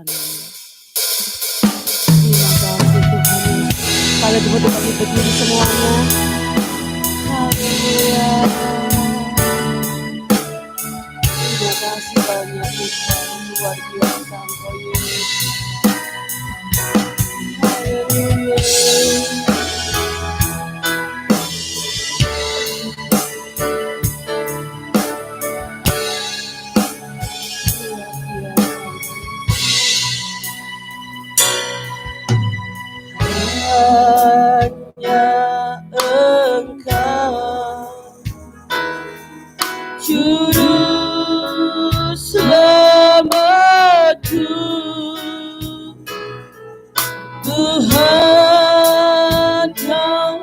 Terima kasih Tuhan Yesus. Kalian boleh kami berdiri semuanya. Haleluya. Terima kasih banyak Tuhan, luar biasa Engkau Yesus. Haleluya. Hanya Engkau Juru selamatku, Tuhan Kau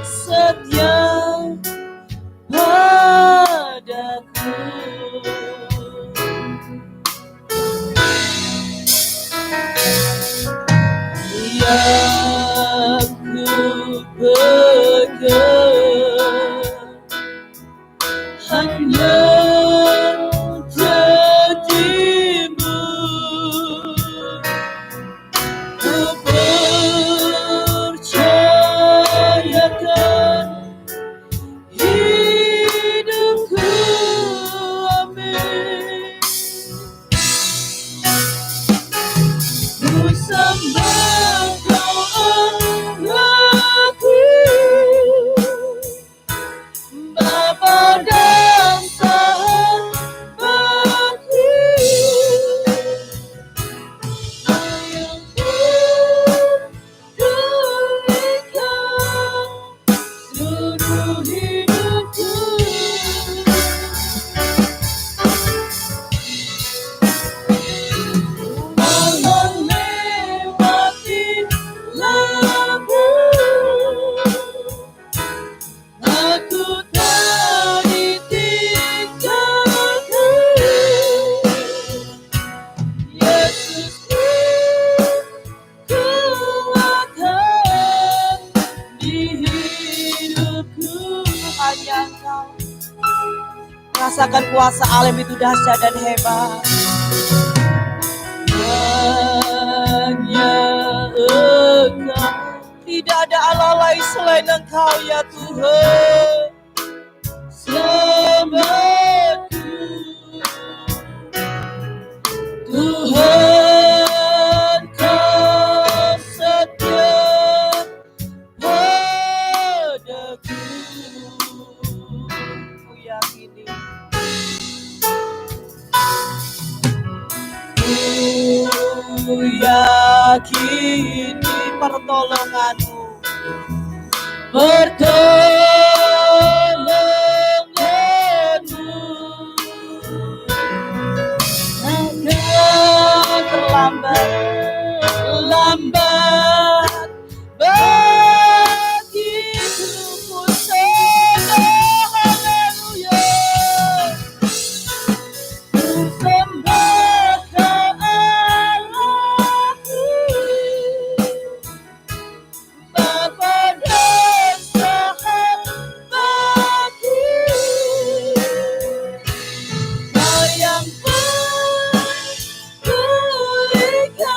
setia padaku. Yang ku pegang hanya janji-Mu, ku percayakan hidupku, amin. Ku sembah Kau Allahku, Bapa dan Sahabatku, yang pedulikan seluruh hidupku. Walau lewati labu, aku tak ditinggalkan. Yesusku, kuatkan di hidupku. Hanya Engkau. Rasakan kuasa alam itu dahsyat dan hebat. Hanya Engkau, tidak ada Allah lain selain Engkau ya Tuhan. Selamatku, Tuhan Kau setia padaku. Ku yakini, ku yakini pertolongan-Mu, agak terlambat bagiku, ku sembah, haleluya. Ku sembah Kau Allahku, Bapa dan Sahabatku, Kau yang pulihkan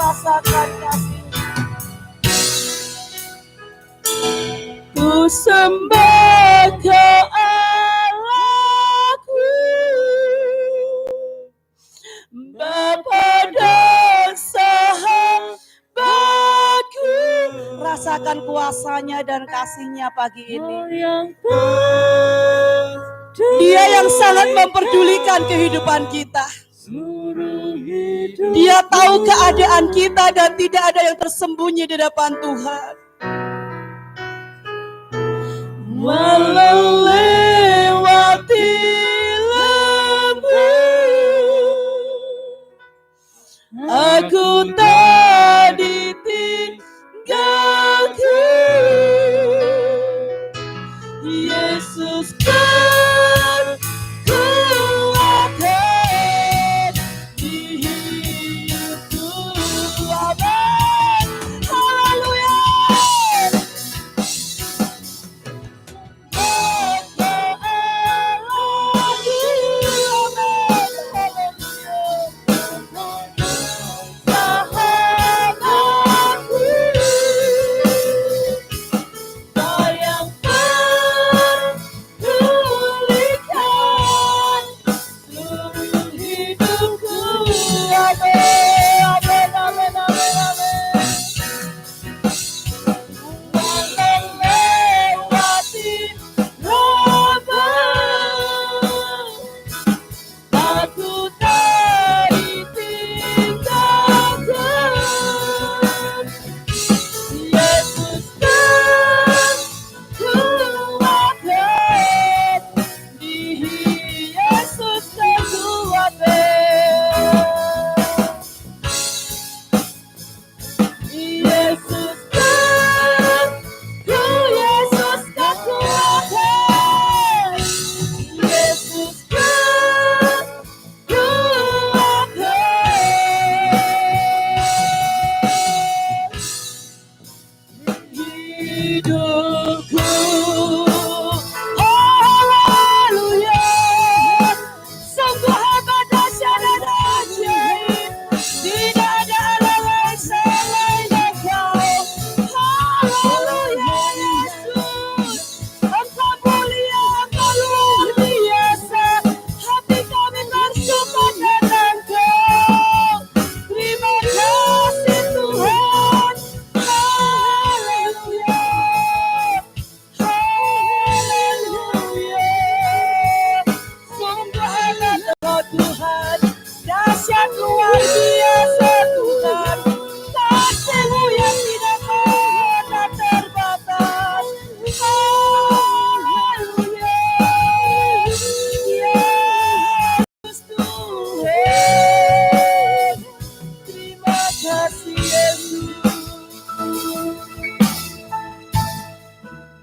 rasakan kasih. Ku sembah Kau Allahku, Bapa dan Sahabatku. Rasakan kuasanya dan kasihnya pagi ini. Dia yang sangat memperdulikan kehidupan kita. Dia tahu keadaan kita dan tidak ada yang tersembunyi di depan Tuhan. Walau lewati lembu, aku tak ditinggalkan. Yesus kan kuatkan di hidupku. Amin. Haleluya.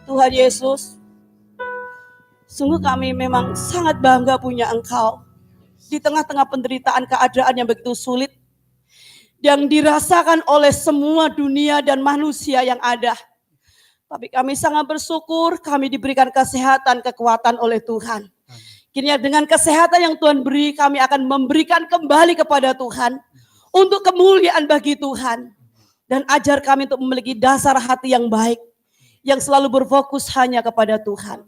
Tuhan Yesus, sungguh kami memang sangat bangga punya Engkau. Di tengah-tengah penderitaan keadaan yang begitu sulit, yang dirasakan oleh semua dunia dan manusia yang ada. Tapi kami sangat bersyukur kami diberikan kesehatan, kekuatan oleh Tuhan. Kiranya dengan kesehatan yang Tuhan beri, kami akan memberikan kembali kepada Tuhan. Untuk kemuliaan bagi Tuhan. Dan ajar kami untuk memiliki dasar hati yang baik. Yang selalu berfokus hanya kepada Tuhan.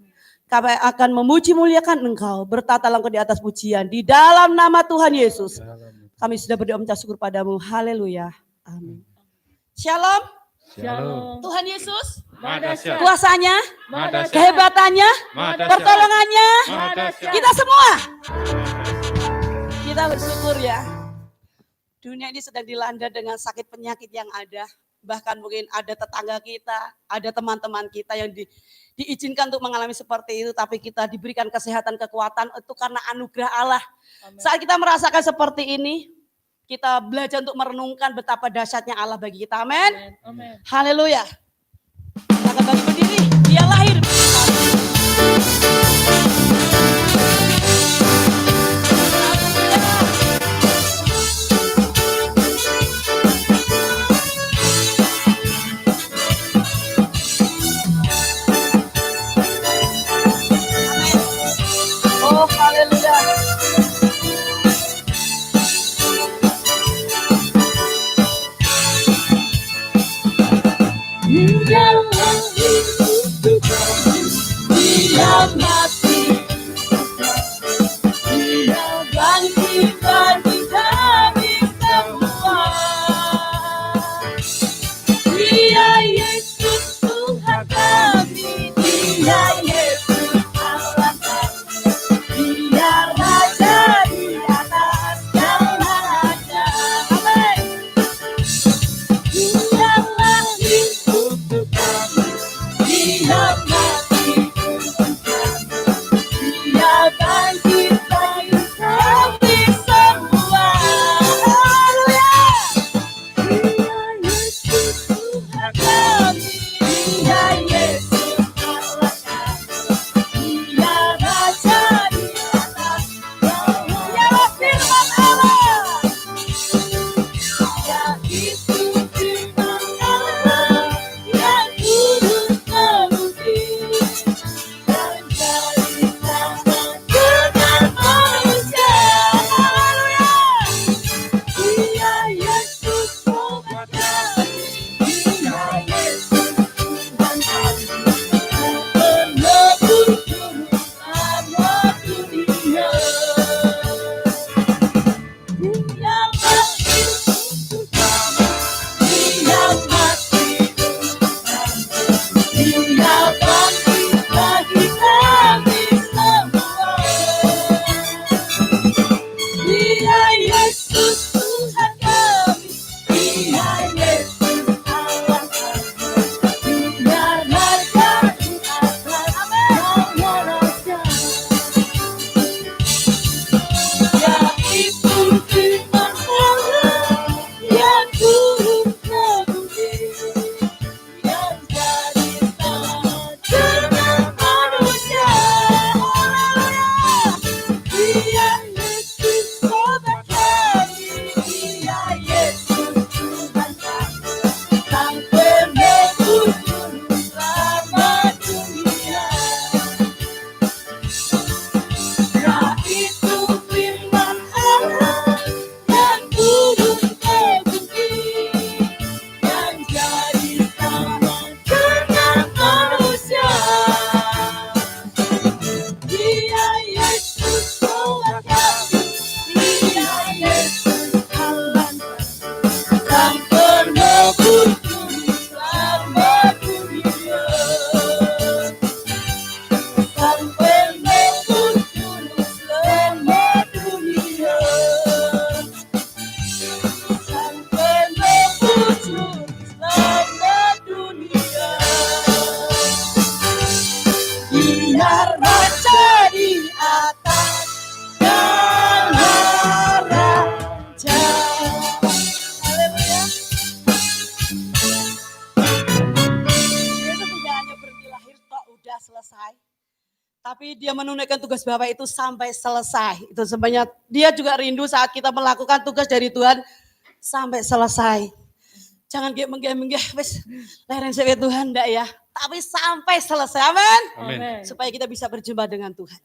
Kami akan memuji muliakan Engkau, bertata langkah di atas pujian. Di dalam nama Tuhan Yesus. Kami sudah berdoa minta syukur padamu. Haleluya. Amin. Shalom. Shalom. Tuhan Yesus. Mahadasyat. Kuasanya, Mahadasyat. kehebatannya, Mahadasyat. pertolongannya. Mahadasyat. Kita semua. Kita bersyukur ya. Dunia ini sedang dilanda dengan sakit penyakit yang ada. Bahkan mungkin ada tetangga kita, ada teman-teman kita yang diizinkan untuk mengalami seperti itu. Tapi kita diberikan kesehatan, kekuatan itu karena anugerah Allah. Amin. Saat kita merasakan seperti ini, kita belajar untuk merenungkan betapa dahsyatnya Allah bagi kita. Amin. Haleluya. Kita bagi berdiri, dia lahir. Oh, haleluya. Dia mati, Dia bangkit bagi kami semua. Dia Yesus Tuhan kami, Dia Yesus Allah kami, Dia Raja di atas segala raja. Amin. Dialah hidup kami, Dia mati untuk kami, Dia bangkit bagi kami semua. Haleluya. Dia Yesus Tuhan kami, Dia Yesus Allah kami, Dia Raja di atas segala. Dialah firman Allah. Yaitu firman Allah yang kudus terbukti dan jadi sama dengan manusia. Haleluya. Dia Yesus Tuhan kami, Dia Yesus Tuhan kami, penebus juru selamat dunia. Dialah hidup kami, Dia mati untuk kami, Dia bangkit bagi kami semua. Dia Yesus Tuhan kami, Dia Yesus Allah kami, Dia Raja di atas segala raja. Yaitu firman Allah yang turun ke bumi, yang jadi sama dengan manusia. Haleluya. Dia Yesus sobat kami, Dia Yesus Tuhan kami, Sang penebus juru selamat dunia. Yaitu firman Allah yang turun ke bumi, yang jadi sama dengan manusia. Dia Yesus Tuhan kami, Dia Yesus Allah kami, Sang penebus juru selamat dunia. Sang penebus juru selamat dunia. Sang penebus juru selamat dunia. Dia Raja di atas segala raja. Haleluya. Yesus tidak hanya berhenti lahir kok udah selesai, tapi dia menunaikan tugas Bapa itu sampai selesai. Itu sebenarnya dia juga rindu saat kita melakukan tugas dari Tuhan sampai selesai. Jangan menggeh-menggeh, wes leren sewe Tuhan enggak ya. Tapi sampai selesai, amin. Amin. Supaya kita bisa berjumpa dengan Tuhan.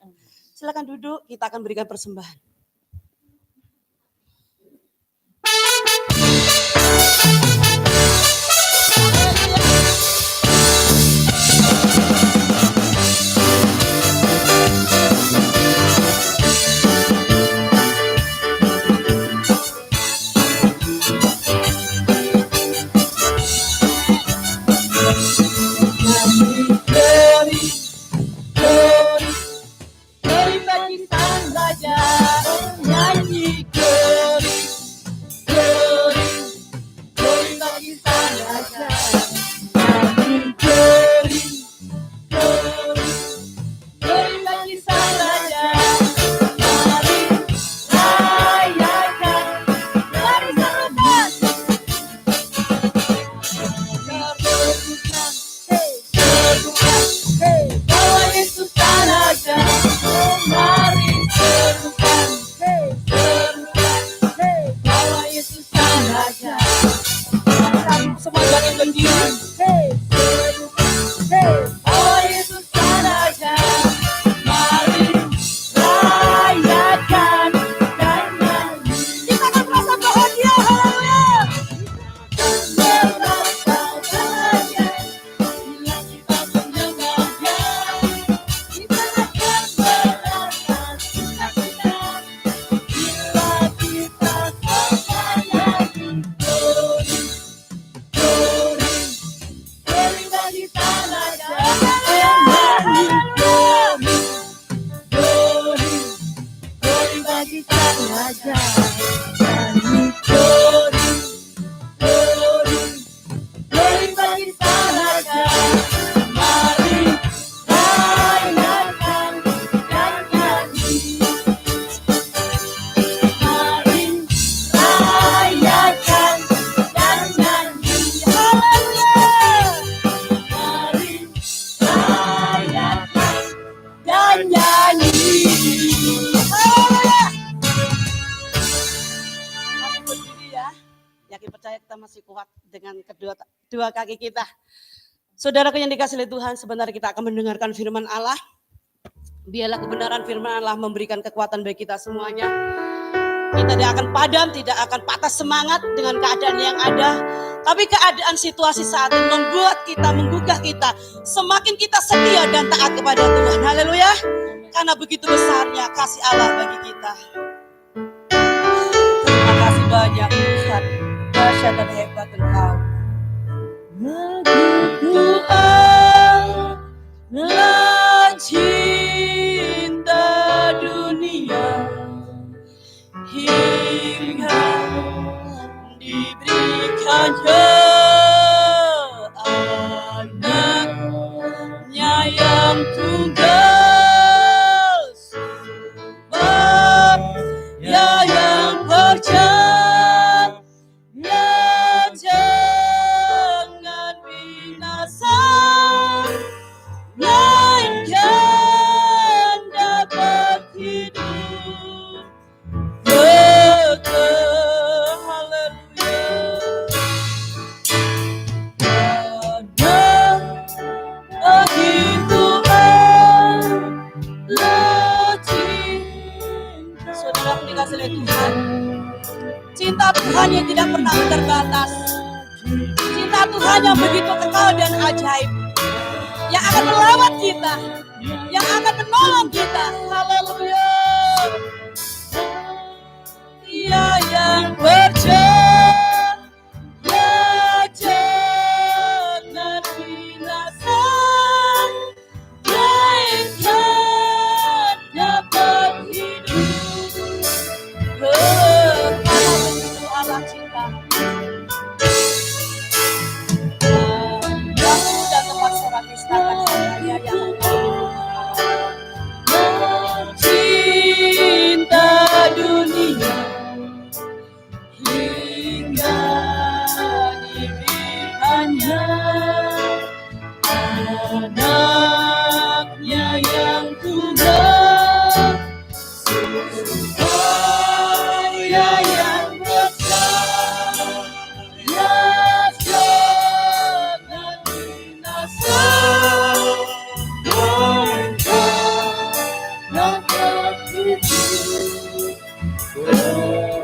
Silakan duduk, kita akan berikan persembahan. Glory bagi Sang Raja, nyanyi glory, glory, glory bagi Sang Raja, nyanyi glory, glory, glory bagi Sang Raja. Mari rayakan, mari serukan, serukan, serukan, bahwa Yesus Sang Raja. Mari serukan, serukan, bahwa Yesus Sang Raja. Semua jangan berdiri. Serukan, bahwa Yesus Sang Raja. Mari rayakan dan nyanyi. Kita akan merasa bahagia, haleluya. Kita akan merasa bahagia bila kita mendengar Yakin percaya kita masih kuat dengan dua kaki kita. Saudaraku yang dikasihi oleh Tuhan, sebentar kita akan mendengarkan firman Allah. Biarlah kebenaran firman Allah memberikan kekuatan bagi kita semuanya. Kita tidak akan padam, tidak akan patah semangat dengan keadaan yang ada. Tapi keadaan situasi saat ini membuat kita, menggugah kita. Semakin kita setia dan taat kepada Tuhan. Haleluya. Karena begitu besarnya kasih Allah bagi kita. Terima kasih banyak Tuhan. Dahsyat dan hebat Engkau. Tuhanlah cinta dunia hingga diberikannya anaknya yang tunggal, sebab ya yang percaya jangan binasa, melainkan dapat hidup kekal. Haleluya. Karena begitu Allah cinta. Saudara dikasih oleh Tuhan, cinta Tuhan yang tidak pernah terbatas, cinta Tuhan yang begitu kekal dan ajaib, yang akan melawat kita, yang akan menolong kita. Haleluya. Dia yang percaya jangan binasa, melainkan dapat hidup kekal. Begitu Allah cinta. Waktu dan tempat sholat istakan saudara yang cinta dunia hingga diberikannya anaknya yang tunggal, supaya yang percaya jangan binasa, melainkan dapat hidup kekal.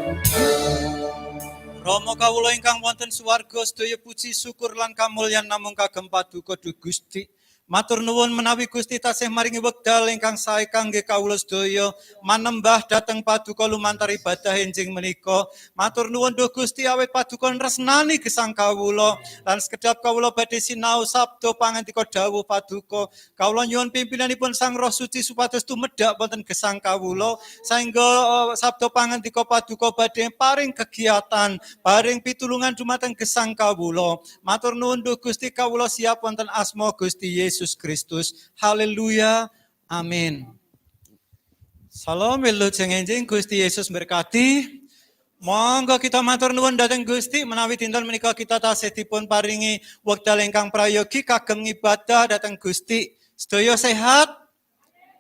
Rama kawula ingkang wonten swarga sedaya puji syukur lan kamulyan namung kagem paduka Duh Gusti. Matur nuwun menawi Gusti tasih maringi wekdal ingkang sae kangge kawula sedaya manembah dhateng paduka lumantar ibadah enjing menika. Matur nuwun Duh Gusti awit paduka tresnani gesang kawula lan sekedhap kawula badhe sinau sabda pangandika dawuh paduka. Kawula nyuwun pimpinanipun Sang Roh Suci supados tumedhak wonten gesang kawula saengga sabda pangandika paduka badhe paring kegiatan, paring pitulungan dumateng gesang kawula. Matur nuwun Duh Gusti kawula siap wonten asma Gusti Yesus Kristus. Haleluya. Amin. Salam wilujeng enjing Gusti Yesus berkati. Monggo kita matur nuwun dhateng Gusti menawi dinten menika kita tasih dipun paringi wekdal ingkang prayogi kagem ibadah dhateng Gusti. Sedaya sehat?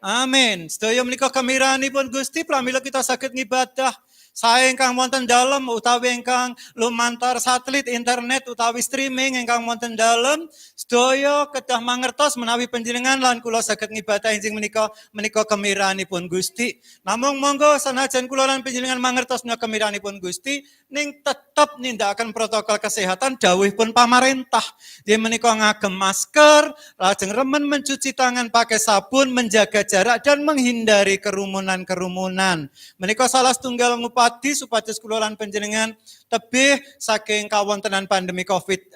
Amin. Sedaya menika kamiranipun Gusti pramila kita saged ngibadah. Sae ingkang wonten dalem utawi ingkang lumantar satelit internet utawi streaming ingkang wonten dalem sedaya kedah mangertos menawi panjenengan lan kula saged ngibadah enjing menika kemiranipun Gusti. Namung monggo sanajan kula lan panjenengan mangertos menawi kemiranipun Gusti ning tetep nindakaken protokol kesehatan dawuhipun pamarentah. Yen menika ngagem masker, lajeng remen mencuci tangan pakai sabun, menjaga jarak dan menghindari kerumunan-kerumunan. Menika salah setunggal ngupadi supados kula lan panjenengan tebih saking kawontenan pandemi Covid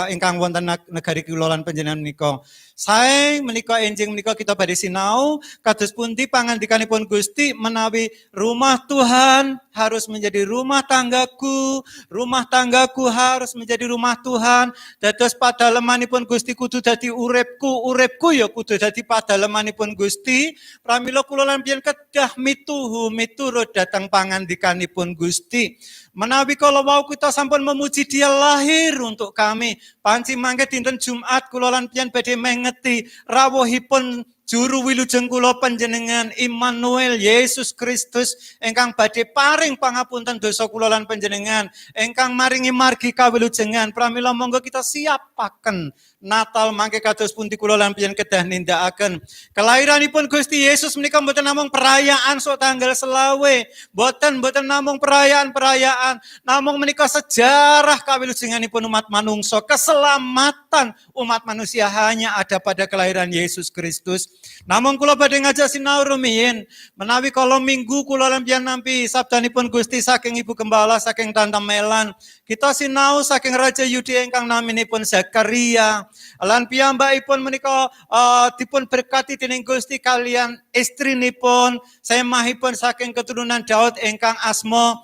ingkang wonten negari kula lan panjenengan menika. Sae menika enjing menika kita badhe sinau kados pundi pangandikanipun Gusti menawi rumah Tuhan harus menjadi rumah tanggaku harus menjadi rumah Tuhan. Dados padalemanipun Gusti kudu dadi uripku ya kudu dadi padalemanipun Gusti. Pramila kula lan piyen kedah miturut dhateng pangandikanipun Gusti. Menawi kala wau kita sampun memuji Dia lahir untuk kami. Panci mangke dinten Jumat kula lan piyen badhe mengeti rawuhipun juru wilujeng kula panjenengan Immanuel Yesus Kristus ingkang badhe paring pangapunten dosa kula lan panjenengan, ingkang maringi margi kawilujengan. Pramila monggo kita siapaken Natal mangke kados pundi kula lan panjenengan kedah nindakaken. Kelahiranipun Gusti Yesus menika mboten namung perayaan sok tanggal selawe, mboten namung perayaan, namung menika sejarah kawilujenganipun umat manungsa, keselamatan umat manusia hanya ada pada kelahiran Yesus Kristus. Namung kula badhe ngajak sinau rumiyin menawi kala minggu kula lan panjenengan nampi sabdanipun Gusti saking Ibu Gembala saking Tante Melan. Kita sinau saking Raja Yudea ingkang naminipun Zakaria. Lan piyambakipun menika dipun berkati dening Gusti kalian istrinipun semahipun saking keturunan Daud ingkang asma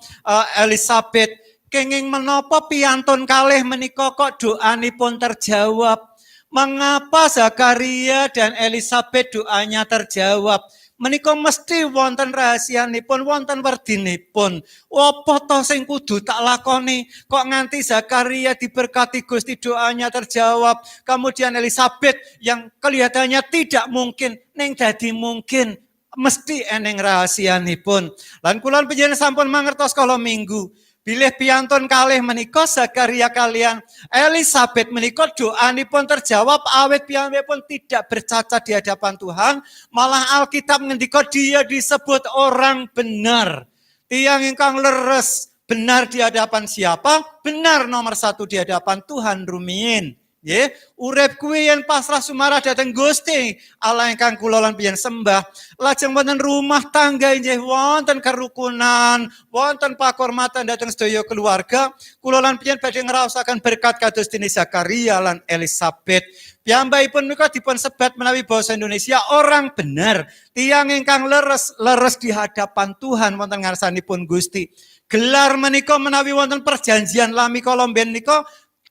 Elisabet. Kenging menapa piyantun kalih menika kok doanipun terjawab? Mengapa Zakaria dan Elisabet doanya terjawab? Menika mesti wonten rahasianipun, wonten werdinipun. Apa to sing kudu tak lakoni? Kok nganti Zakaria diberkati Gusti doanya terjawab, kemudian Elisabet yang kelihatannya tidak mungkin ning dadi mungkin. Mesti eneng rahasianipun. Lan kula panjenengan sampun mangertos kala minggu. Bilih piyantun kalih menika Zakaria kalian Elisabet menika doanipun terjawab awit piyambakipun tidak bercacat di hadapan Tuhan, malah Alkitab ngendika dia disebut orang benar. Tiyang ingkang leres, benar di hadapan siapa? Benar nomor satu di hadapan Tuhan rumiyin. Nggih, urip kuwi yen pasrah sumarah dhateng Gusti Allah ingkang kula lan panjenengan sembah. Lajeng wonten rumah tangga inggih wonten kerukunan, wonten pakurmatan dhateng sedaya keluarga. Kula lan panjenengan badhe ngraosaken berkat kados dene Zakaria lan Elisabet. Piyambakipun menika dipun sebat menawi basa Indonesia orang benar, tiyang ingkang leres di hadapan Tuhan wonten ngarsanipun Gusti. Gelar menika menawi wonten perjanjian lami kala mbiyen nika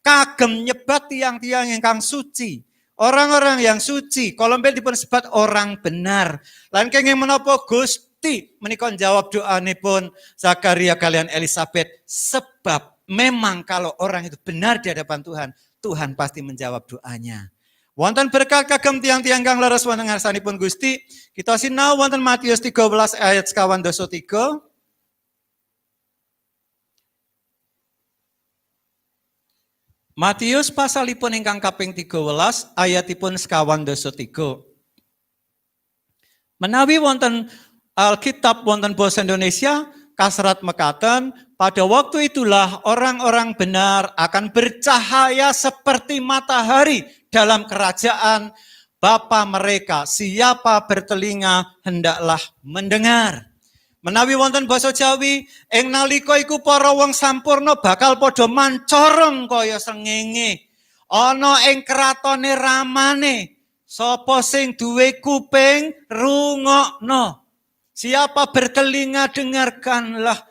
kagem nyebat tiang-tiang ingkang suci. Orang-orang yang suci, Kolomben dipun sebat orang benar. Lan kenging menapa Gusti menika jawab doanipun Zakaria kalian Elisabet. Sebab memang kalau orang itu benar di hadapan Tuhan, Tuhan pasti menjawab doanya. Wonten berkat kagem tiang-tiang kang leres wonten ngarsanipun Gusti. Kita sinau wonten Matius 13 ayat 23. Matius pasalipun ingkang kaping 13 ayatipun 23. Menawi wonten Alkitab wonten basa Indonesia kasrat mekaten, pada waktu itulah orang-orang benar akan bercahaya seperti matahari dalam kerajaan Bapa mereka. Siapa bertelinga hendaklah mendengar. Menawi wonten basa Jawi, ing nalika iku para wong sampurna bakal padha mancorong kaya srengenge. Ana ing kratone ramane, sapa sing duwe kuping rungokno. Siapa bertelinga dengarkanlah.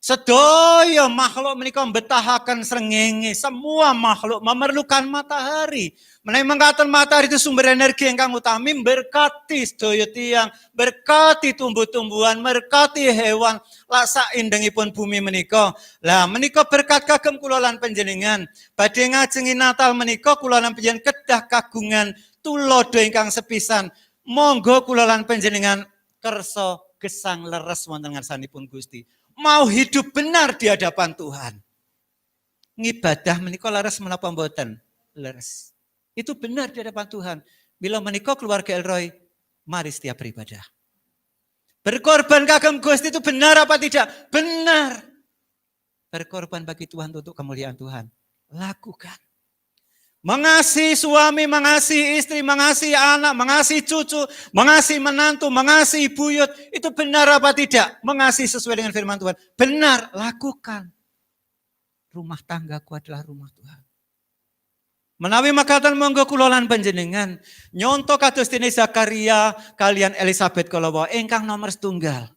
Sedaya makhluk menika mbetahaken srengenge, semua makhluk memerlukan matahari. Menawi mangkaten matahari itu sumber energi ingkang utami, berkati sedaya tiyang, berkati tumbuh-tumbuhan, berkati hewan, lak indengipun bumi menika. Lah menika berkat kagem kula lan panjenengan. Badhe ngajengi Natal menika kula lan panjenengan kedah kagungan tulodo ingkang sepisan. Monggo kula lan panjenengan kersa gesang leres wonten ngarsanipun Gusti. Mau hidup benar di hadapan Tuhan. Ngibadah menika leres menapa mboten? Leres. Itu benar di hadapan Tuhan. Bila menika keluarga Elroy, mari setiap beribadah. Berkorban kagem Gusti itu benar apa tidak? Benar. Berkorban bagi Tuhan untuk kemuliaan Tuhan. Lakukan. Mengasihi suami, mengasihi istri, mengasihi anak, mengasihi cucu, mengasihi menantu, mengasihi buyut. Itu benar apa tidak? Mengasihi sesuai dengan firman Tuhan. Benar, lakukan. Rumah tanggaku adalah rumah Tuhan. Menawi makaten monggo kula lan panjenengan nyonto kados dene Zakaria kalian Elisabet kala ingkang nomor setunggal.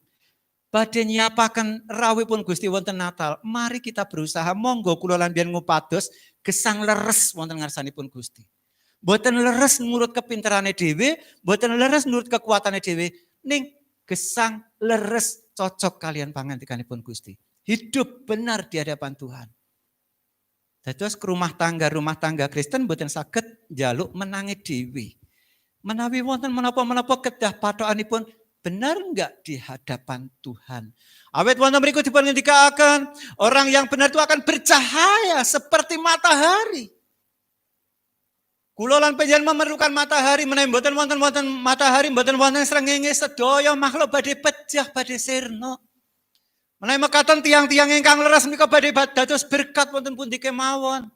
Badhe nyiapaken rawuhipun Gusti wonten Natal. Mari kita berusaha monggo kula lan biyen ngupados gesang leres wonten ngarsanipun Gusti. Mboten leres nurut kepinterane dhewe, mboten leres nurut kekuatane dhewe, ning gesang leres cocok kalian pangandikanipun Gusti. Hidup benar di hadapan Tuhan. Dados rumah tangga Kristen mboten saged njaluk menangi dhewe. Menawi wonten menapa-menapa kedah patokanipun benar enggak di hadapan Tuhan. Awet wonten mriku dipun ngendikaken, orang yang benar itu akan bercahaya seperti matahari. Kula lan panjenengan memerlukan matahari, menawi mboten wonten matahari, mboten wonten srengenge sedaya makhluk badhe pecah, badhe sirna. Menawi mekaten tiang-tiang ingkang leres menika badhe dados berkat wonten pundi kemawon.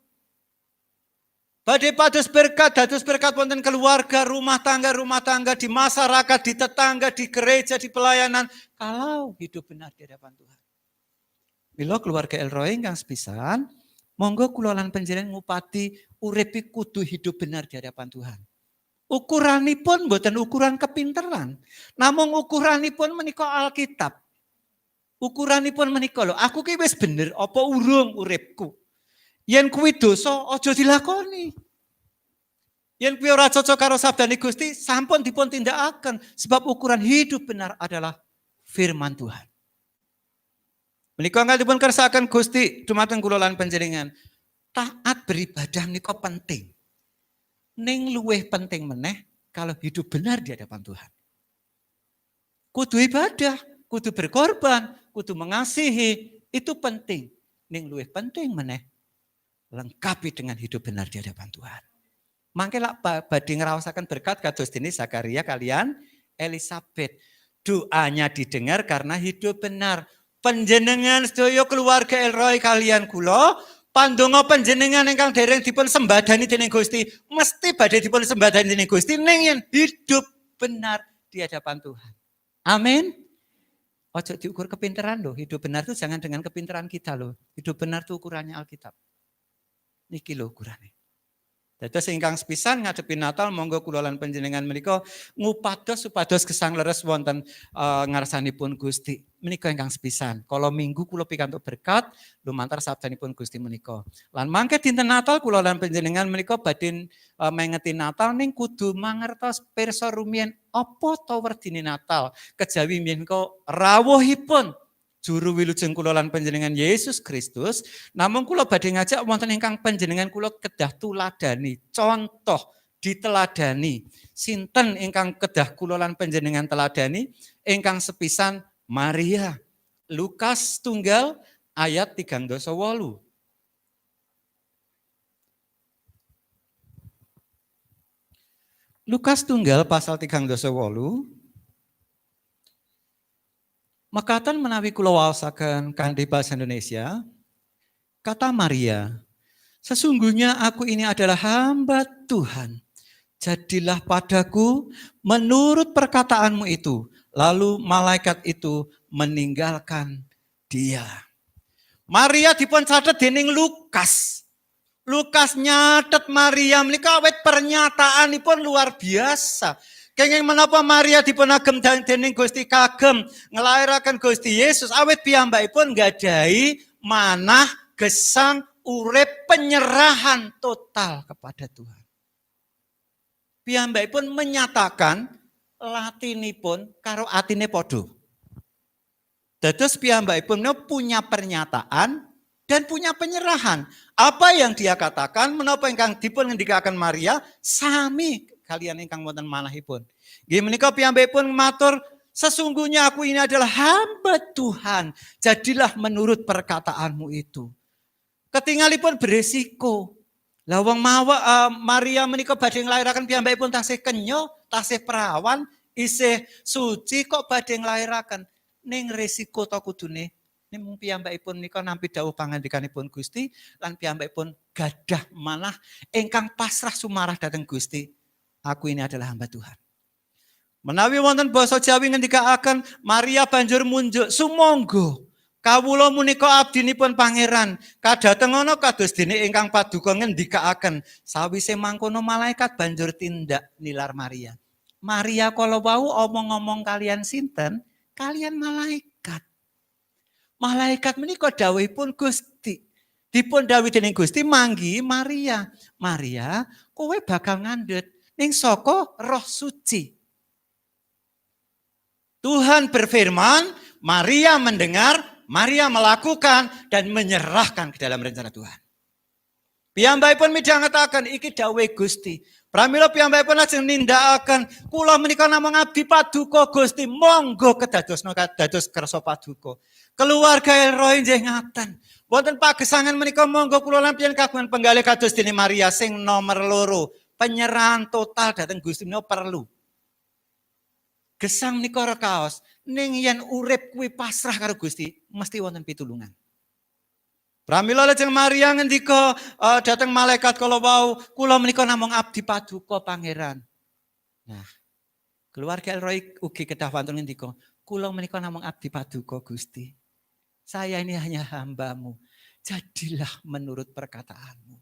Badhe pados berkat, dados berkat wonten keluarga, rumah tangga di masyarakat, di tetangga, di gereja, di pelayanan. Kalau hidup benar di hadapan Tuhan. Mila keluarga Elroy ingkang sepisan, monggo kula lan panjenengan ngupati uripi kudu hidup benar di hadapan Tuhan. Ukuranipun mboten ukuran kepinteran, namung ukuranipun menika Alkitab. Ukuranipun menika lho, aku ki wis bener apa urung uripku. Yen kuwi dosa aja dilakoni. Yen kuwi ora cocok karo sabdane Gusti, sampun dipun tindakaken sebab ukuran hidup benar adalah firman Tuhan. Menika ngalipun kersakaken Gusti dumateng kula lan panjenengan. Taat beribadah menika penting. Ning luwih penting meneh kalau hidup benar di hadapan Tuhan. Kudu ibadah, kudu berkorban, kudu mengasihi, itu penting. Ning luwih penting meneh lengkapi dengan hidup benar di hadapan Tuhan. Mangke lak badhe ngraosaken berkat kados dene Zakaria kalian Elisabet. Doanya didengar karena hidup benar. Panjenengan sedaya keluarga Elroy kalian kula, pandonga panjenengan ingkang dereng dipun sembadani dening Gusti, mesti badhe dipun sembadani dening Gusti ning yen hidup benar di hadapan Tuhan. Amin. Ojo diukur kepintaran loh, hidup benar itu jangan dengan kepintaran kita loh. Hidup benar itu ukurannya Alkitab. Niki lho ukurane. Dados ingkang sepisan ngadepi Natal monggo kula lan panjenengan menika ngupados supados gesang leres wonten ngarsanipun Gusti. Menika ingkang sepisan. Kala minggu kula pikantuk berkat lumantar sabdanipun Gusti menika. Lan mangke dinten Natal kula lan panjenengan menika badhe mengeti Natal ning kudu mangertos pirsa rumiyin apa ta werdine Natal. Kejawi menika rawuhipun juru wilujeng kula lan panjenengan Yesus Kristus, namung kula badhe ngajak wonten ingkang panjenengan kula kedah tuladani, contoh diteladani. Sinten ingkang kedah kula lan panjenengan teladani? Ingkang sepisan Maria. Lukas tunggal ayat 38. Lukas tunggal pasal 38. Mekaten menawi kula waosaken kanthi basa Indonesia, kata Maria, sesungguhnya aku ini adalah hamba Tuhan. Jadilah padaku menurut perkataanmu itu. Lalu malaikat itu meninggalkan dia. Maria dipun catet dening Lukas. Lukas nyatet Maria menika awet pernyataanipun luar biasa. Kenging menapa Maria dipun agem dening Gusti kagem nglairaken Gusti Yesus awet piyambakipun nggadahi manah gesang urip penyerahan total kepada Tuhan. Piyambakipun menyatakan latinipun karo atine padha. Dados piyambakipun punya pernyataan dan punya penyerahan. Apa yang dia katakan menapa ingkang dipun ngendikaken Maria sami kalian ingkang wonten manahipun. Nggih menika piyambakipun matur, sesungguhnya aku ini adalah hamba Tuhan. Jadilah menurut perkataanmu itu. Ketingalipun beresiko. Lah wong Maria menika badhe nglairaken piyambakipun tasih kenya, tasih perawan, isih suci kok badhe nglairaken. Ning resiko to kudune ning piyambakipun menika nampi dawuh pangandikanipun Gusti lan piyambakipun gadah manah ingkang pasrah sumarah dhateng Gusti. Aku ini adalah hamba Tuhan. Menawi wonten basa Jawi ngendikaaken Maria banjur munjuk, sumangga kawula menika abdinipun pangeran. Kadhateng ana kados dene ingkang paduka ngendikaaken. Sawise mangkono malaikat banjur tindak nilar Maria. Maria kala wau omong-omong kalian sinten? Kalian malaikat. Malaikat menika dawuhipun Gusti. Dipun dawuhi dening Gusti manggi Maria. Maria, kowe bakal ngandhut ning saka Roh Suci. Tuhan berfirman, Maria mendengar, Maria melakukan dan menyerahkan ke dalam rencana Tuhan. Piyambakipun midhangetaken iki dawuh Gusti. Pramila piyambakipun lajeng nindakaken kula menika namung abdi paduka Gusti, monggo kedadosna dados kersa paduka. Keluarga Elroy nggih ngaten. Wonten pagesangan menika monggo kula lan piyen kagungan penggalih kados dene Maria sing nomor 2, penyerahan total dhateng Gusti menika perlu. Gesang menika rekaos ning yen urip kuwi pasrah karo Gusti, mesti wonten pitulungan. Pramila lajeng Maria ngendika dhateng malaikat kala wau, kula menika namung abdi paduka Pangeran. Nah, keluarga Elroy ugi kedah wonten ngendika, kula menika namung abdi paduka Gusti. Saya ini hanya hamba-Mu. Jadilah menurut perkataanmu.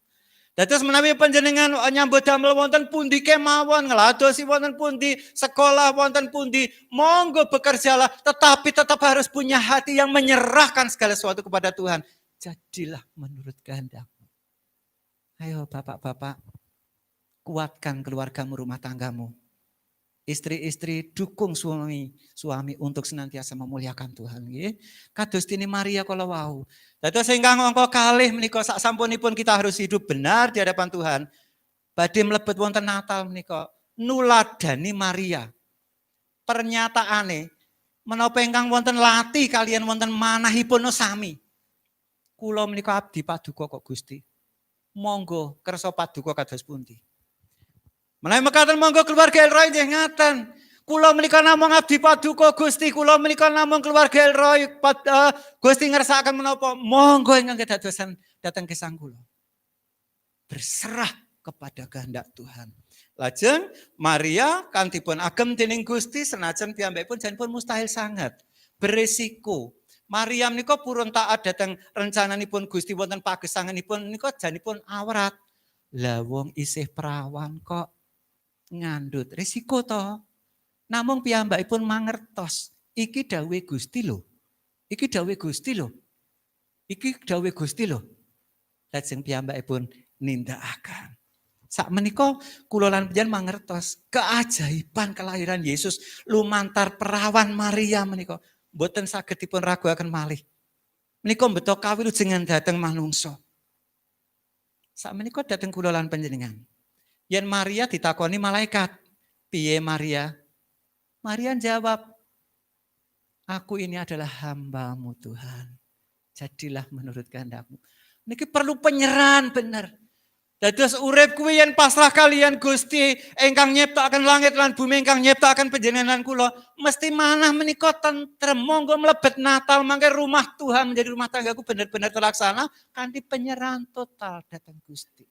Dados menawi panjenengan nyambut damel wonten pundi kemawon, ngladosi wonten pundi, sekolah wonten pundi, monggo bekerjalah, tetapi tetap harus punya hati yang menyerahkan segala sesuatu kepada Tuhan. Jadilah menurut kehendak-Mu. Ayo bapak-bapak, kuatkan keluargamu, rumah tanggamu. Istri-istri dukung suami untuk senantiasa memuliakan Tuhan. Kados dene Maria kala wau. Dados ingkang angka kalih menika sak sampunipun kita harus hidup benar di hadapan Tuhan. Badhe mlebet wonten Natal menika nuladani Maria. Pernyataane menapa ingkang wonten latih kalian wonten manahipun sami. Kula menika abdi paduka kok Gusti. Monggo kersa paduka kados pundi. Menawi mekaten monggo keluarga Elroy nggih ngaten. Kula menika namung abdi paduka Gusti, kula menika namung keluarga Elroy Gusti ngersakaken menapa monggo ingkang kedadosan dhateng gesang kula. Berserah kepada kehendak Tuhan. Lajeng Maria kantipun agem dening Gusti senajan piyambakipun janipun mustahil sanget. Beresiko. Maria menika purun taat dhateng rencananipun Gusti wonten pagesanganipun menika janipun awrat. Lah wong isih perawan kok ngandhut risiko to. Namung piyambakipun mangertos iki dawuhe Gusti lho. Iki dawuhe Gusti lho. Iki dawuhe Gusti lho. Lajeng piyambakipun nindakaken. Sakmenika kula lan panjenengan mangertos keajaiban kelahiran Yesus lumantar perawan Maria menika. Mboten saged dipun raguaken malih. Menika mbeta kawilujengan dhateng manungsa. Sakmenika dhateng kula lan panjenengan. Yen Maria ditakoni malaikat, "Piye Maria?" Maria jawab, "Aku ini adalah hamba-Mu Tuhan. Jadilah menurut kehendak-Mu." Niki perlu penyerahan bener. Dados urip kuwi yen pasrah kalian Gusti ingkang nyiptakaken langit lan bumi, ingkang nyiptakaken panjenengan kula, mesti manah menika tentrem. Monggo mlebet Natal mangke rumah Tuhan menjadi rumah tanggaku benar-benar terlaksana kanthi penyerahan total dhateng Gusti.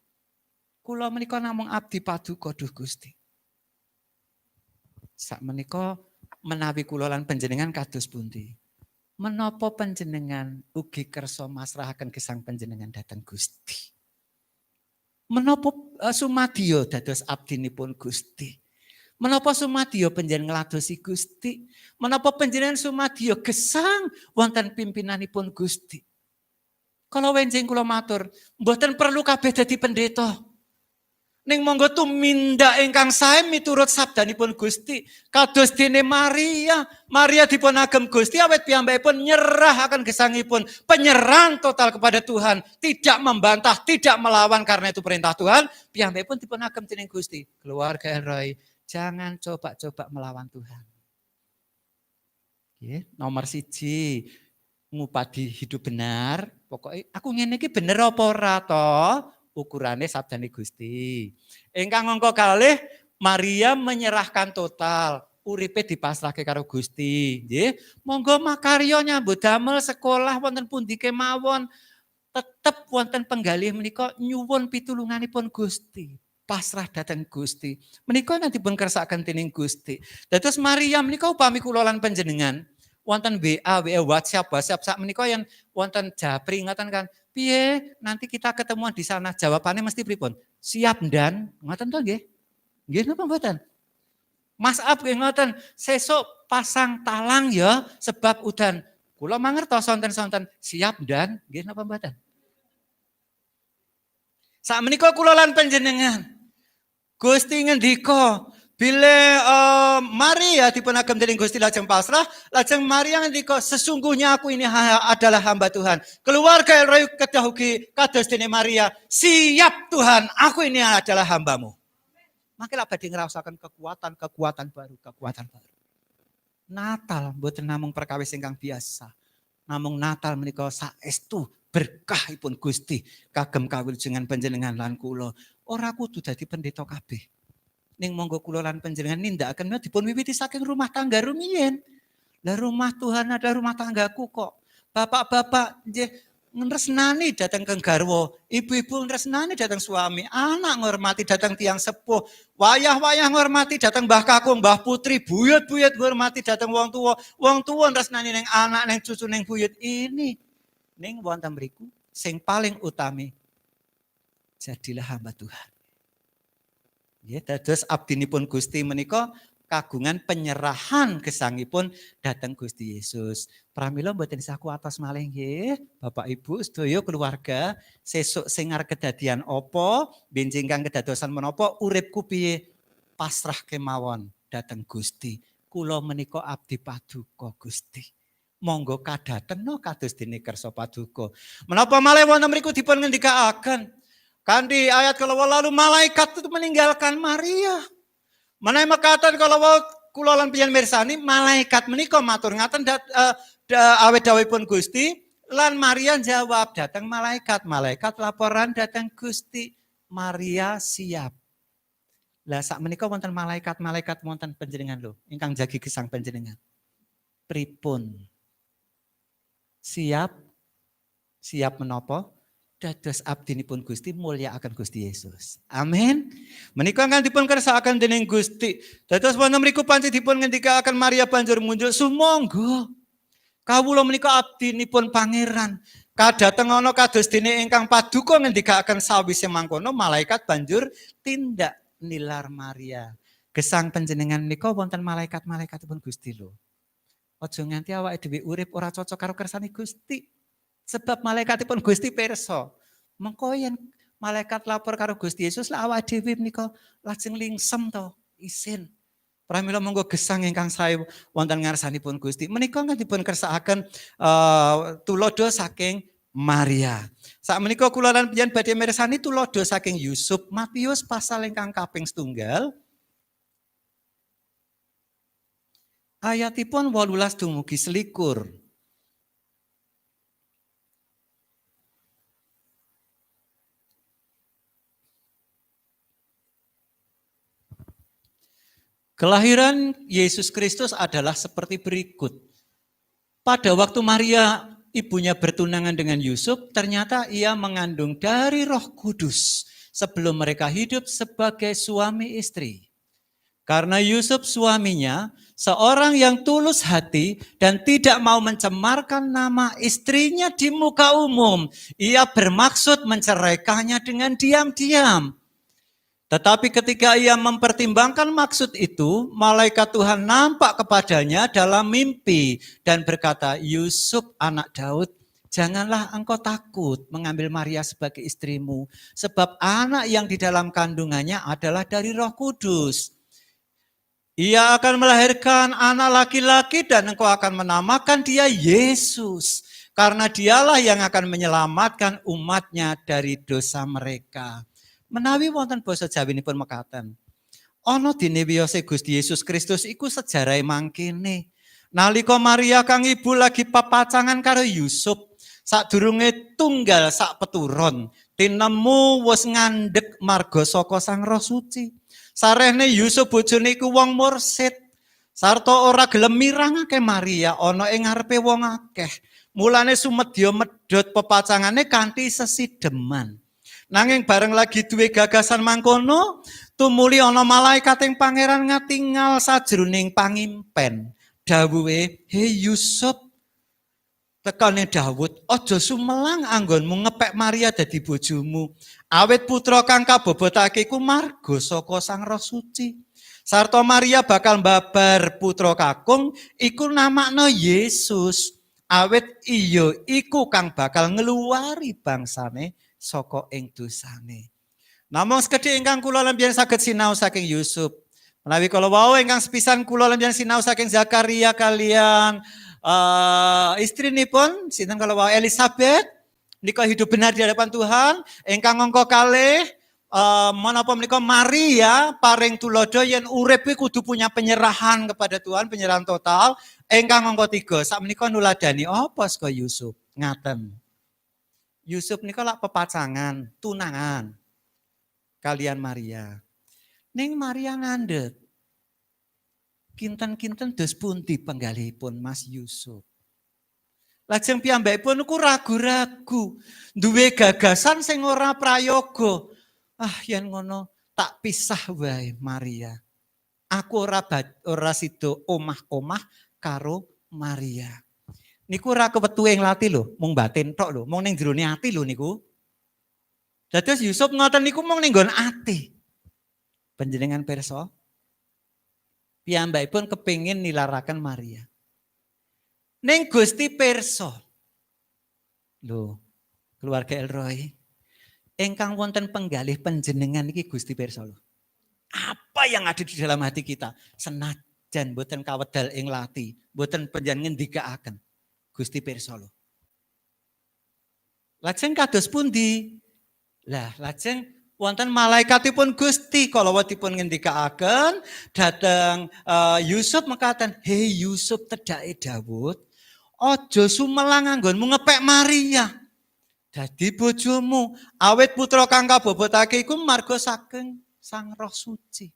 Kula menika namung abdi paduka duh Gusti. Sakmenika menawi kula lan panjenengan kados pundi? Menapa panjenengan ugi kersa masrahaken gesang panjenengan dhateng Gusti? Menapa sumadyo dados abdinipun Gusti? Menapa sumadyo panjenengan ngladosi Gusti? Menapa panjenengan sumadyo gesang wonten pimpinanipun Gusti? Kala wenjing kula matur, mboten perlu kabeh dadi pendeta. Ning monggo tumindak ingkang sae miturut sabdanipun Gusti. Kados dene Maria, Maria dipun agem Gusti awet piyambakipun nyerahaken gesangipun, penyerahan total kepada Tuhan, tidak membantah, tidak melawan karena itu perintah Tuhan. Piyambakipun dipun agem dening Gusti. Keluarga Elroy, jangan coba-coba melawan Tuhan. Nomor 1 ngupadi hidup benar. Pokoknya aku ngene iki bener apa ora to? Ukurane sabdane Gusti. Ingkang angka kalih Maria menyerahkan total, uripe dipasrahke karo Gusti, nggih. Monggo makarya nyambut damel sekolah wonten pundi kemawon, tetep wonten penggalih menika nyuwun pitulunganipun Gusti. Pasrah dhateng Gusti. Menika nantipun kersakaken dening Gusti. Dados Maria menika upami kula lan panjenengan wonten WA, WhatsApp sak menika yen wonten japri ngoten kan. Piye nanti kita ketemuan di sana? Jawabannya mesti pripun? Siap dan ngoten to nggih? Nggih napa mboten? Mas Ab nggih ngoten, sesuk pasang talang ya sebab udan. Kula mangertos sonten-sonten siap dan nggih napa mboten? Sakmenika kula lan panjenengan Gusti ngendika, Bila Maria dipun agem dening Gusti lajeng pasrah, lajeng Maria ngendika sesungguhnya aku ini adalah hamba Tuhan. Keluarga El Roy kedah ugi kados dene Maria, siap Tuhan, aku ini adalah hambamu. Makilah badhe ngraosaken kekuatan baru. Natal mboten namung perkawis ingkang biasa. Namung Natal menika saestu berkahipun Gusti kagem kawilujengan panjenengan lan kula. Ora kudu dadi pendeta kabeh. Ning monggo kula lan panjenengan nindakaken dipun wiwiti saking rumah tangga rumiyin. Lah rumah Tuhan adalah rumah tanggaku kok. Bapak-bapak nggih ngresnani datang ke garwa, ibu-ibu ngresnani datang suami, anak ngormati datang tiang sepuh, wayah-wayah ngormati datang Mbah Kakung, Mbah Putri, buyut-buyut ngormati datang wong tuwa ngresnani ning anak, ning cucu, ning buyut ini. Ning wonten mriku sing paling utami jadilah hamba Tuhan. Ya, dados abdinipun Gusti menika kagungan penyerahan gesangipun dhateng Gusti Yesus. Pramila mboten saku atos malih nggih, Bapak Ibu sedaya keluarga, sesuk sing arep kedadian apa, benjing kang kedadosan menapa, uripku piye, pasrah kemawon dhateng Gusti. Kula menika abdi paduka Gusti. Monggo kadaten no kados dene kersa paduka. Menapa malih wonten mriku dipun ngendikaaken kanthi ayat kalau lalu malaikat itu meninggalkan Maria. Menawi mekaten kalau kula lan piyan mirsani malaikat menika matur ngaten awet dawuhipun Gusti lan Maria jawab datang malaikat laporan datang Gusti, Maria siap. Lah sak menika wonten malaikat wonten panjenengan lho ingkang jagi gesang panjenengan. Pripun? Siap menapa? Dados abdinipun Gusti mulya akan Gusti Yesus. Amin. Menika kan dipun kersakaken dening Gusti. Dados wonten mriku pancen dipun ngendikaaken Maria banjur munjuk sumangga. Kawula menika abdinipun Pangeran. Kadateng ana kados dene ingkang paduka ngendikaaken sawise mangkono malaikat banjur tindak nilar Maria. Gesang panjenengan menika wonten malaikat-malaikatipun Gusti lho. Aja nganti awake dhewe urip ora cocok karo kersane Gusti. Sebab malaikatipun Gusti pirsa. Mengko yen malaikat lapor karo Gusti Yesus lah awake dhewe menika lajeng lingsem to, isin. Pramila monggo gesang ingkang sae wonten ngarsanipun Gusti. Menika kan dipun kersakaken tulodo saking Maria. Sak menika kula lan panjenengan badhe mirsani tulodo saking Yusuf. Matius pasal ingkang kaping 1. Ayatipun 18 dumugi 21. Kelahiran Yesus Kristus adalah seperti berikut. Pada waktu Maria ibunya bertunangan dengan Yusuf, ternyata ia mengandung dari Roh Kudus sebelum mereka hidup sebagai suami istri. Karena Yusuf suaminya seorang yang tulus hati dan tidak mau mencemarkan nama istrinya di muka umum, ia bermaksud menceraikannya dengan diam-diam. Tetapi ketika ia mempertimbangkan maksud itu, malaikat Tuhan nampak kepadanya dalam mimpi dan berkata, Yusuf anak Daud, janganlah engkau takut mengambil Maria sebagai istrimu, sebab anak yang di dalam kandungannya adalah dari Roh Kudus. Ia akan melahirkan anak laki-laki dan engkau akan menamakan dia Yesus, karena dialah yang akan menyelamatkan umatnya dari dosa mereka. Menawi wonten basa Jawinipun mekaten. Ana dene wiyose Gusti Yesus Kristus iku sejarahe mangkene. Nalika Maria kang ibu lagi papacangan karo Yusuf, sadurunge tunggal sak peturon, tinemu wis ngandhek marga saka Sang Roh Suci. Sarehne Yusuf bojone iku wong mursid, sarta ora gelem mirangake Maria ana ing ngarepe wong akeh. Mulane sumedya medhot pepacangane kanthi sesideman. Nanging bareng lagi duwe gagasan mangkono, tumuli ana malaikat ing pangeran ngatingal sajroning pangimpen. Dawuhe, "Hei Yusuf, tekane Daud, aja sumelang anggonmu ngepek Maria dadi bojomu. Awit putra kang kabobotake iku marga saka Sang Roh Suci. Sarta Maria bakal mbabar putra kakung iku namakna Yesus. Awit iya iku kang bakal ngluwari bangsane saka ing dosane." Namung sekedhik ingkang kula lampihan saged sinau saking Yusuf. Menawi kala wau ingkang sepisan kula lan sinau saking Zakaria kalian istrinipun sinten kala wau Elizabeth menika hidup benar di hadapan Tuhan. Ingkang angka kalih menapa menika Maria paring tulodo yen urip kuwi kudu punya penyerahan kepada Tuhan, penyerahan total. Ingkang angka 3 sakmenika nuladani apa saka Yusuf? Ngaten. Yusuf nika lak pepacangan, tunangan kalian Maria. Ning Maria ngandhet. Kinten-kinten dos pundi penggalihipun Mas Yusuf. Lajeng piyambakipun niku ragu-ragu, duwe gagasan sing ora prayoga. Yen ngono tak pisah wae Maria. Aku ora sida omah-omah karo Maria. Niku ora kewetu ing lati lho, mung batin tok lho, mung ning jerone ati lho niku. Dados Yusuf ngoten niku mung ning nggon ati. Panjenengan pirsa? Piyambakipun kepingin nilaraken Maria. Ning Gusti pirsa. Lho, keluarga Elroy. Engkang wonten penggalih panjenengan iki Gusti pirsa lho. Apa yang ada di dalam hati kita? Senajan boten kawedal ing lati, boten panjenengan ngendikaaken. Gusti pirsa lho. Lajeng kados pundi? Lah, lajeng wonten malaikatipun Gusti kalawatipun ngendikaaken dhateng Yusuf mekaten, "Hei Yusuf tedhake Daud, aja sumelang anggonmu ngepek Maria. Dadi bojomu, awit putra kang kabobotake iku marga saking Sang Roh Suci."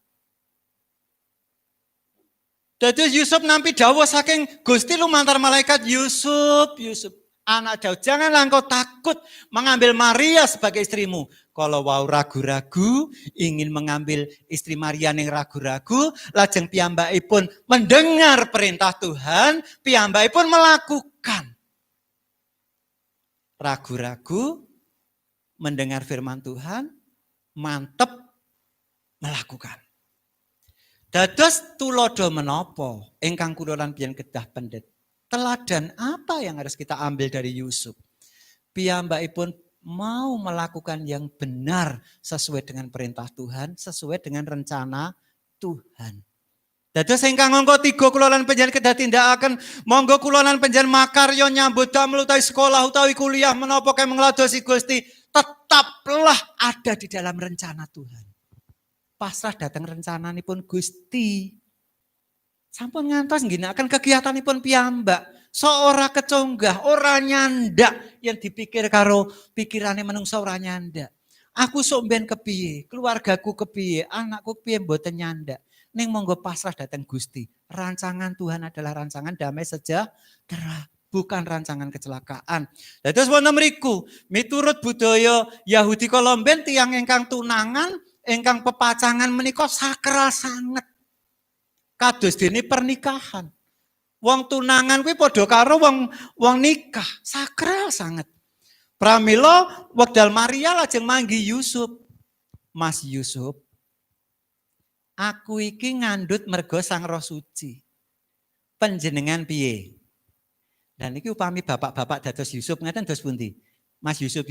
Dadi Yusuf nampi dawuh saking Gusti lumantar malaikat, "Yusuf, Yusuf, anak Daud, janganlah engkau takut mengambil Maria sebagai istrimu." Kalau wau ragu-ragu ingin mengambil istri Maria yang ragu-ragu, lajeng piyambakipun mendengar perintah Tuhan, piyambakipun melakukan. Ragu-ragu mendengar firman Tuhan, mantep melakukan. Dados tulodo menapa ingkang kula lan biyen kedah pendet. Teladan apa yang harus kita ambil dari Yusuf? Piyambakipun mau melakukan yang benar sesuai dengan perintah Tuhan, sesuai dengan rencana Tuhan. Dados ingkang angka 3 kula lan panjenengan kedah tindakaken, monggo kula lan panjenengan makarya nyambut damel utawi sekolah utawi kuliah menapa kaya ngladosi Gusti, tetaplah ada di dalam rencana Tuhan. Pasrah datang rencananipun Gusti. Sampun ngantos ngginakaken kegiatanipun piyambak. Seora keconggah, ora nyandak yang dipikir karo pikirane menungso ora nyandak. Aku sok mben kepiye, keluargaku kepiye, anakku kepiye mboten nyandak. Ning monggo pasrah datang Gusti. Rancangan Tuhan adalah rancangan damai sejahtera, bukan rancangan kecelakaan. Dados wonten mriku, miturut budaya Yahudi kala mben tiyang ingkang tunangan, ingkang pepacangan menika sakral sanget. Kados dene pernikahan. Wong tunangan kuwi padha karo wong nikah, sakral sanget. Pramila wekdal Maria lajeng manggi Yusuf. Mas Yusuf, aku iki ngandhut merga Sang Roh Suci. Panjenengan piye? Dan iki upami bapak-bapak dados Yusuf ngaten dos pundi? Mas Yusuf,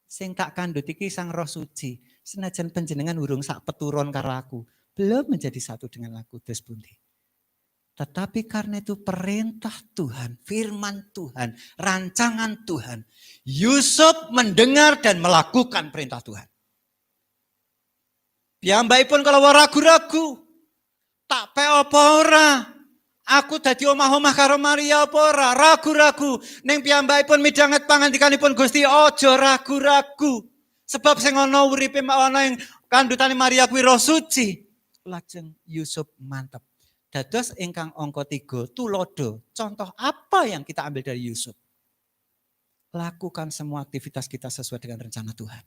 sing tak kandhut iki Sang Roh Suci. Senajan panjenengan urung sak peturon karo aku, belum menjadi satu dengan aku dos pundi? Tetapi karena itu perintah Tuhan, firman Tuhan, rancangan Tuhan. Yusuf mendengar dan melakukan perintah Tuhan. Piyambakipun kalau ragu-ragu, tak pe apa ora. Aku dadi omah-omah karo Maria apa ora, ragu-ragu. Ning piyambakipun midhanget pangandikanipun Gusti, aja ragu-ragu. Sebab sing ana uripe ana ing kandhutane Maria kuwi Roh Suci. Lajeng Yusuf mantep. Dados ingkang angka 3 tulodo. Contoh apa yang kita ambil dari Yusuf? Lakukan semua aktivitas kita sesuai dengan rencana Tuhan.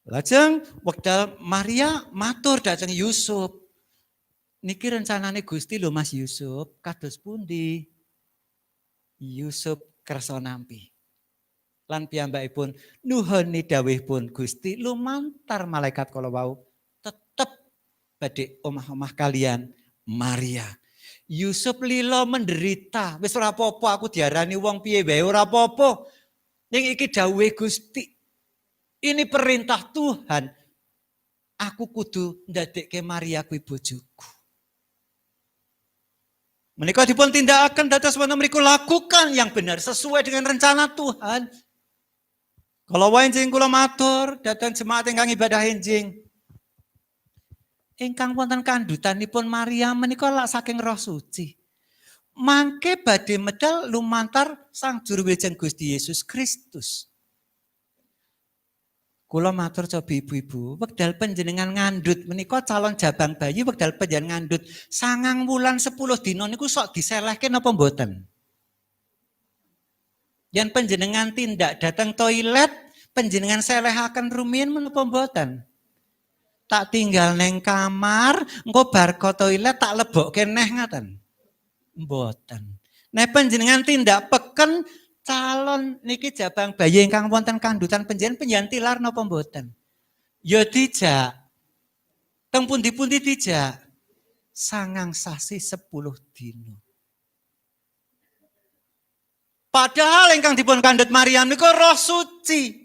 Lajeng wekdal Maria matur dhateng Yusuf. Niki rencanane Gusti lho Mas Yusuf, kados pundi? Yusuf kersa nampi. Lan piyambakipun nuhuni dawuhipun Gusti lumantar malaikat kala wau tetep badhe omah-omah kalian Maria. Yusuf lila menderita, wis ora apa-apa aku diarani wong piye wae ora apa-apa. Ning iki dawuhe Gusti. Ini perintah Tuhan. aku kudu ndadekke Maria kuwi bojoku. Menika dipun tindakaken dados menika lakukan yang benar sesuai dengan rencana Tuhan. Kalau wae enjing kula matur dhateng jemaat ingkang ibadah enjing. Ingkang wonten kandhutanipun Maria menika lak saking Roh Suci. Mangke badhe medal lumantar Sang Juru Wilujeng Gusti Yesus Kristus. Kula matur coba ibu-ibu, wekdal panjenengan ngandhut menika calon jabang bayi wekdal panjenengan ngandhut 9 wulan 10 dina niku sok diselehke napa mboten? Yen panjenengan tindak datang toilet, panjenengan selehaken rumiyin menapa mboten? Tak tinggal neng kamar, engko bar ke toilet tak lebokke neh ngaten. Mboten. Nek panjenengan tindak peken calon niki jabang bayi ingkang wonten kandhutan panjenengan tilar napa mboten? Ya dijak. Teng pundi-pundi dijak? 9 sasi 10 dina. Padahal ingkang dipun kandhut Maryam niku Roh Suci.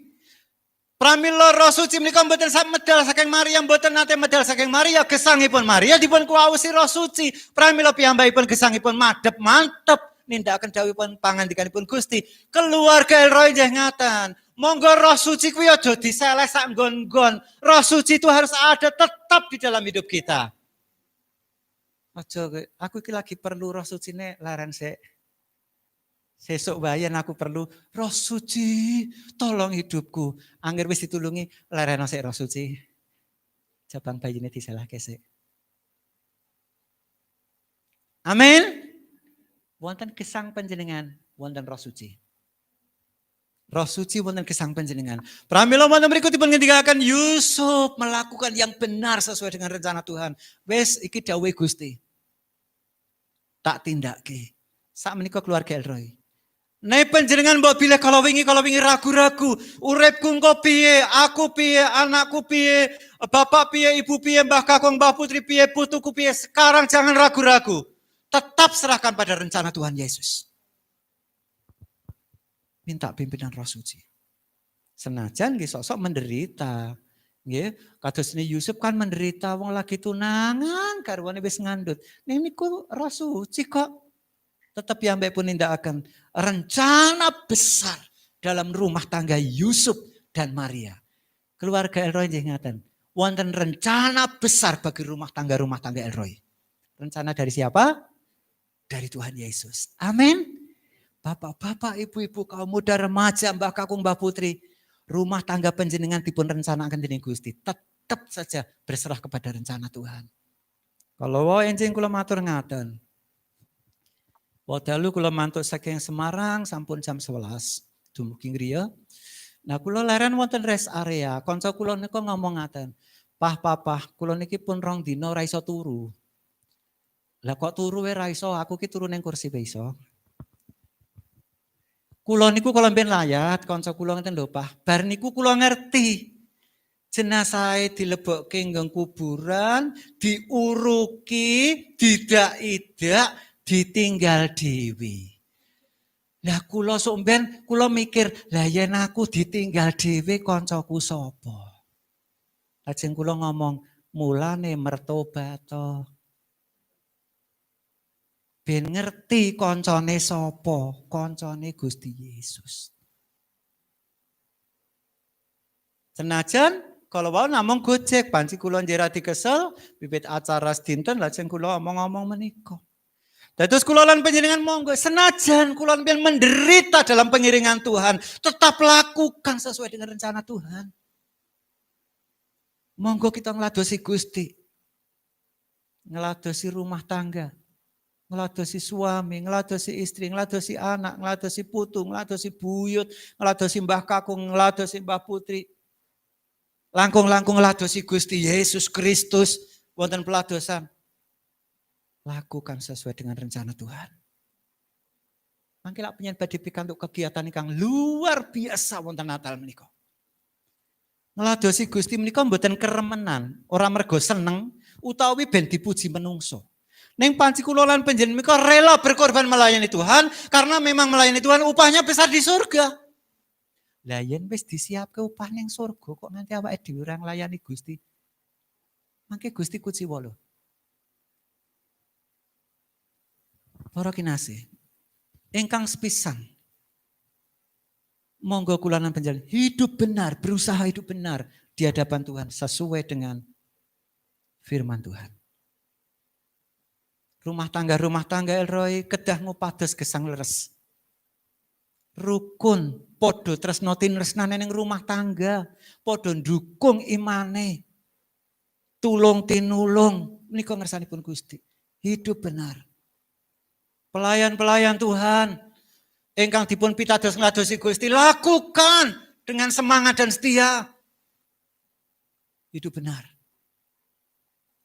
Pramila Roh Suci menika mboten medal saking Maria, mboten nate medal saking Maria, gesangipun Maria dipun kuwausi Roh Suci. Pramila piyambakipun gesangipun madhep mantep nindakaken dawuhipun pangandikanipun Gusti. Keluarga Elroy nggih ngaten. Monggo Roh Suci kuwi aja diseleh sak nggon-nggon. Roh Suci itu harus ada tetap di dalam hidup kita. Aja aku iki lagi perlu Roh Sucine laren sik. Sesuk bayan aku perlu Roh Suci, tolong hidupku. Angger wis ditulungi, lereno sik Roh Suci. Jabang bayine diselahke sik. Amin. Wonten gesang panjenengan, wonten Roh Suci. Roh Suci wonten gesang panjenengan. Pramila wonten mriku dipun ngendikaken Yusuf melakukan yang benar sesuai dengan rencana Tuhan. Wes iki dawuhe Gusti. Tak tindakke. Sak menika keluarga Elroy. Nek panjenengan mbok bilih kalau wingi ragu-ragu, uripku engko piye, aku piye, anakku piye, bapak piye, ibu piye, mbah kakung, mbah putri piye, putuku piye, sekarang jangan ragu-ragu. Tetap serahkan pada rencana Tuhan Yesus. Minta pimpinan Roh Suci. Senajan nggih sok-sok menderita. Nggih, kados Yusuf kan menderita wong lagi tunangan garwane wis ngandhut. Niku Roh Suci kok. Tetap yang baik pun nindakaken rencana besar dalam rumah tangga Yusuf dan Maria. Keluarga Elroy nggih ngaten. Wonten rencana besar bagi rumah tangga Elroy. Rencana dari siapa? Dari Tuhan Yesus. Amin. Bapak-bapak, ibu-ibu, kaum muda, remaja, mbah kakung, mbah putri, rumah tangga panjenengan dipun rencanaken dening Gusti. Tetap saja berserah kepada rencana Tuhan. Kalau enjing kula matur ngaten. Wadalu kula mantuk saking Semarang sampun jam 11 dumugi griya. Nah kula leren wonten rest area, kanca kula nika ngomong ngaten. Pah, kula niki pun 2 dina ora iso turu. Lah kok turu wae ra iso, aku ki turu ning kursi wae iso. Kula niku kala mben layat, kanca kula ngeten lho, Pah. Bar niku kula ngerti. Jenazahe dilebokke nggon kuburan, diuruki, didak-idak, ditinggal dewi. Lah kula sok mben kula mikir, lah yen aku ditinggal dewi kancaku sapa? Lajeng kula ngomong, mulane mertobat to. Ben ngerti kancane sapa? Kancane Gusti Yesus. Senajan kalau wau namung gojek, panci kula njerati kesel, bibit acara sedinten lajeng kula omong-omong menika. Dados kula lan panjenengan monggo senajan kula menderita dalam pengiringan Tuhan, tetap lakukan sesuai dengan rencana Tuhan. Monggo kita ngladosi Gusti. Ngladosi rumah tangga. Ngladosi suami, ngladosi istri, ngladosi anak, ngladosi putu, ngladosi buyut, ngladosi mbah kakung, ngladosi mbah putri. Langkung-langkung ngladosi Gusti Yesus Kristus wonten peladosan. Lakukan sesuai dengan rencana Tuhan. Mangke lak penyen badhe pikantuk kegiatan ingkang luar biasa wonten Natal menika. Ngladosi Gusti menika mboten keremenan, ora mergo seneng utawi ben dipuji menungso. Ning panci kula lan panjenengan menika rela berkorban melayani Tuhan karena memang melayani Tuhan upahnya besar di surga. Lah yen wis disiapke upah ning surga kok nanti awake dhewe ora nglayani Gusti. Mangke Gusti kuciwa lho. Para kinasih, ingkang sepisan, monggo kula lan panjenengan hidup benar, berusaha hidup benar di hadapan Tuhan sesuai dengan firman Tuhan. Rumah tangga Elroy kedah ngupados gesang leres. Rukun podo tresno tinresnane ning rumah tangga, podo ndukung imane. Tulung tinulung menika ngersanipun Gusti. Hidup benar. Pelayan-pelayan Tuhan ingkang dipun pitados ngladosi Gusti, lakukan dengan semangat dan setia. Hidup benar.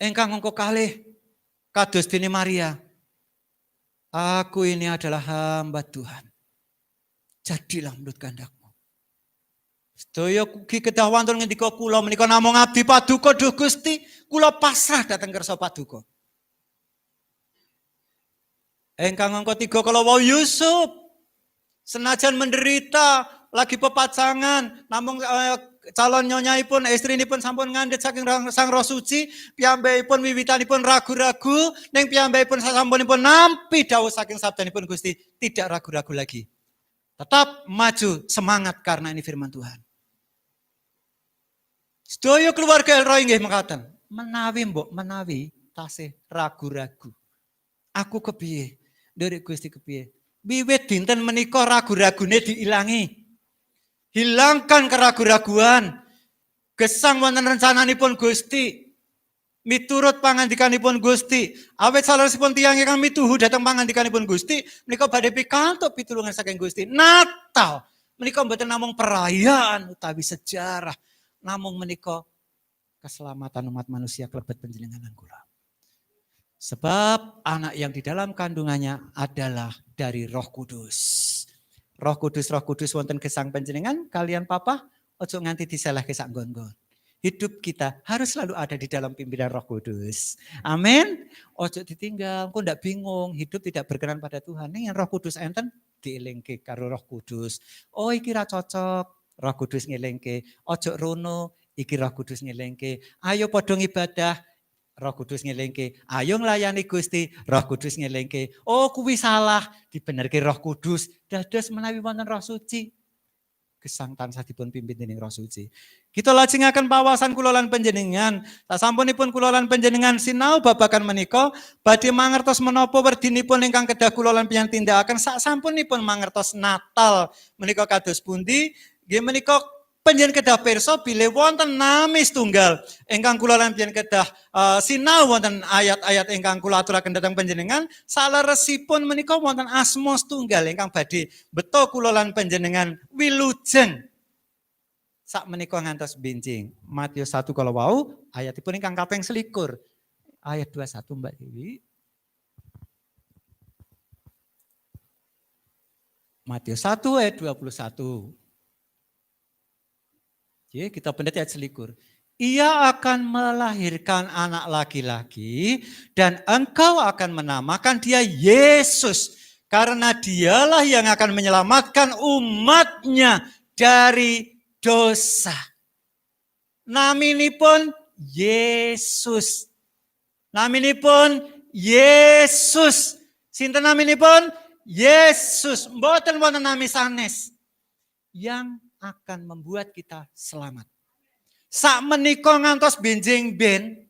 Ingkang nganggo kalih kados dene Maria. Aku ini adalah hamba Tuhan. Jadilah menurut kehendak-Mu. Sedaya ugi kedah wonten ngendika kula menika namung abdi paduka duh Gusti, kula pasrah dhateng kersa paduka. Engkang angka 3 kala wau Yusuf senajan menderita lagi pepacangan namung calon nyonyaipun istrinipun sampun ngandhut saking Sang Roh Suci, piyambakipun wiwitanipun ragu-ragu, ning piyambakipun sasampunipun nampi dawuh saking sabdanipun Gusti, tidak ragu-ragu lagi. Tetap maju, semangat karena ini firman Tuhan. Sedaya keluarga Elroy nggih mekaten, menawi tasih ragu-ragu. Aku kepiye? Nderek Gusti kepiye? Wiwit dinten menika ragu-ragune diilangi. Hilangkan keragu-raguan. Gesang wonten rencananipun Gusti. Miturut pangandikanipun Gusti. Awit saleresipun tiyang ingkang mituhu dhateng pangandikanipun Gusti, menika badhe pikantuk pitulungan saking Gusti. Natal menika mboten namung perayaan utawi sejarah, namung menika keselamatan umat manusia klebet panjenengan kula. Sebab anak yang di dalam kandungannya adalah dari Roh Kudus. Roh Kudus wonten gesang panjenengan kalian papa, ojo nganti diselehke sak nggon-nggon. Hidup kita harus selalu ada di dalam pimpinan Roh Kudus. Amin. Ojo ditinggal, kok ndak bingung, hidup tidak berkenan pada Tuhan. Ning Roh Kudus enten dielingke karo Roh Kudus. Oh iki ra cocok, Roh Kudus ngelingke. Ojo rono, iki Roh Kudus ngelingke. Ayo padha ibadah, Roh Kudus ngelingke. Ayo nglayani Gusti, Roh Kudus ngelingke. Oh kuwi salah, dibenerke Roh Kudus. Dados menawi wonten Roh Suci. Gesang tansah dipun pimpin dening Roh Suci. Kita lajengaken pawasan kula lan panjenengan. Sasampunipun kula lan panjenengan sinau babagan menika badhe mangertos menapa werdinipun ingkang kedah kula lan panjenengan tindakaken sasampunipun mangertos Natal menika kados pundi. Nggih menika panjenengan kedah pirsa bilih wonten nami setunggal ingkang kula lan panjenengan kedah sinau wonten ayat-ayat ingkang kula aturaken dhateng panjenengan, saleresipun menika wonten asma setunggal ingkang badhe beto kula lan panjenengan wilujeng sak menika ngantos benjing. Matius 1 kala wau ayatipun ingkang kaping 21. Ayat 21 Mbak Dewi. Matius 1 ayat 21. Oke, kita pendet ayat 21. Ia akan melahirkan anak laki-laki dan engkau akan menamakan dia Yesus. Karena dialah yang akan menyelamatkan umatnya dari dosa. Naminipun Yesus. Naminipun Yesus. Sinten naminipun? Yesus. Mboten wonten nami sanes. Yang akan membuat kita selamat. Sak menika ngantos benjing ben.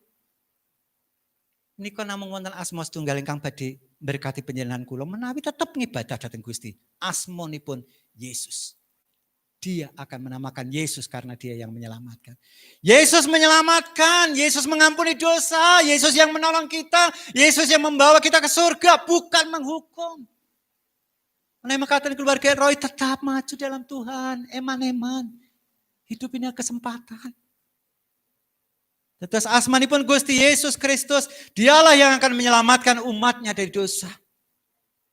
Nika namung wonten asma setunggal ingkang badhe berkati panjenengan kula menawi tetep ngibadah dhateng Gusti. Asmanipun Yesus. Dia akan menamakan Yesus karena dia yang menyelamatkan. Yesus menyelamatkan, Yesus mengampuni dosa, Yesus yang menolong kita, Yesus yang membawa kita ke surga, bukan menghukum. Menawi mekaten keluarga Roy tetap maju dalam Tuhan, eman-eman. Hidup ini kesempatan. Tetes asmanipun Gusti Yesus Kristus, dialah yang akan menyelamatkan umatnya dari dosa.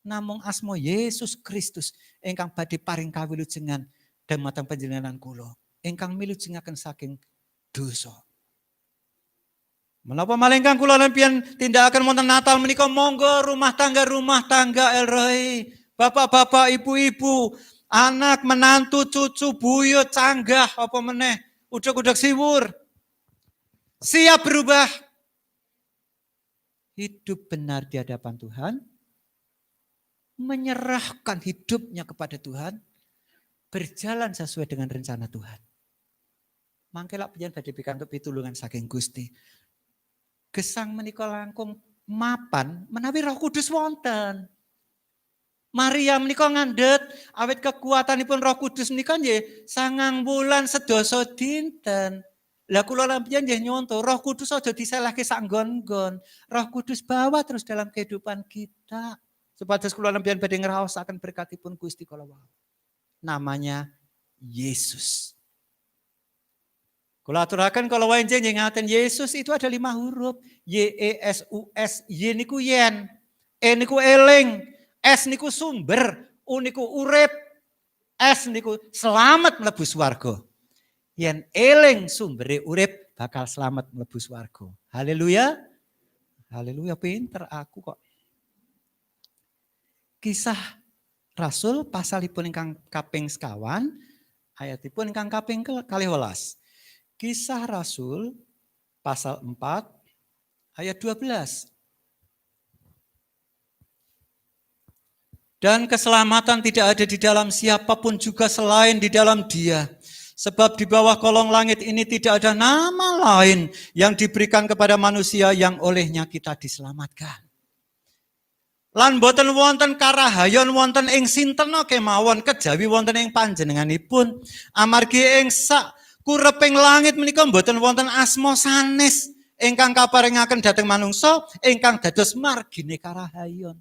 Namung asma Yesus Kristus ingkang badhe paring kawilujengan dhumateng panjenengan kula, ingkang milujengaken saking dosa. Menapa malih ingkang kula lan pian tindakaken wonten Natal menika monggo rumah tangga Elroy, bapak-bapak, ibu-ibu, anak, menantu, cucu, buyut, canggah, apa meneh, udek-udek siwur. Siap berubah, hidup benar di hadapan Tuhan, menyerahkan hidupnya kepada Tuhan, berjalan sesuai dengan rencana Tuhan. Mangkelak panjenengan badhe pikantuk pitulungan saking Gusti. Gesang menika langkung mapan menawi Roh Kudus wonten. Maria menika ngandhet awit kekuatanipun Roh Kudus menika nggih 9 wulan sedasa dinten. Lah kula lan panjenengan nggih nyonto Roh Kudus aja diselehke sak nggon-nggon. Roh Kudus bawa terus dalam kehidupan kita. Supados kula lan panjenengan badhe ngraosaken berkatipun Gusti kala wau. Namanya Yesus. Kula aturaken kalau wae njenengan ngaten Yesus itu ada 5 huruf. Y-E-S-U-S. Y niku yen. E niku eling. S niku sumber. U niku urip. S niku selamat mlebu swarga. Yen eling sumbere urip bakal selamat mlebu swarga. Haleluya. Haleluya, pinter aku kok. Kisah Rasul pasalipun ingkang kaping 50 ayatipun ingkang kaping 12. Kisah Rasul pasal 4 ayat 12. Dan keselamatan tidak ada di dalam siapapun juga selain di dalam Dia. Sebab di bawah kolong langit ini tidak ada nama lain yang diberikan kepada manusia yang olehnya kita diselamatkan. Lan boten wonten karahayon wonten ing sinten kemawon kejawi wonten ing panjenenganipun. Amargi ing sak kureping langit menika boten wonten asma sanes ingkang kaparingaken dhateng manungsa ingkang dados margine karahayon.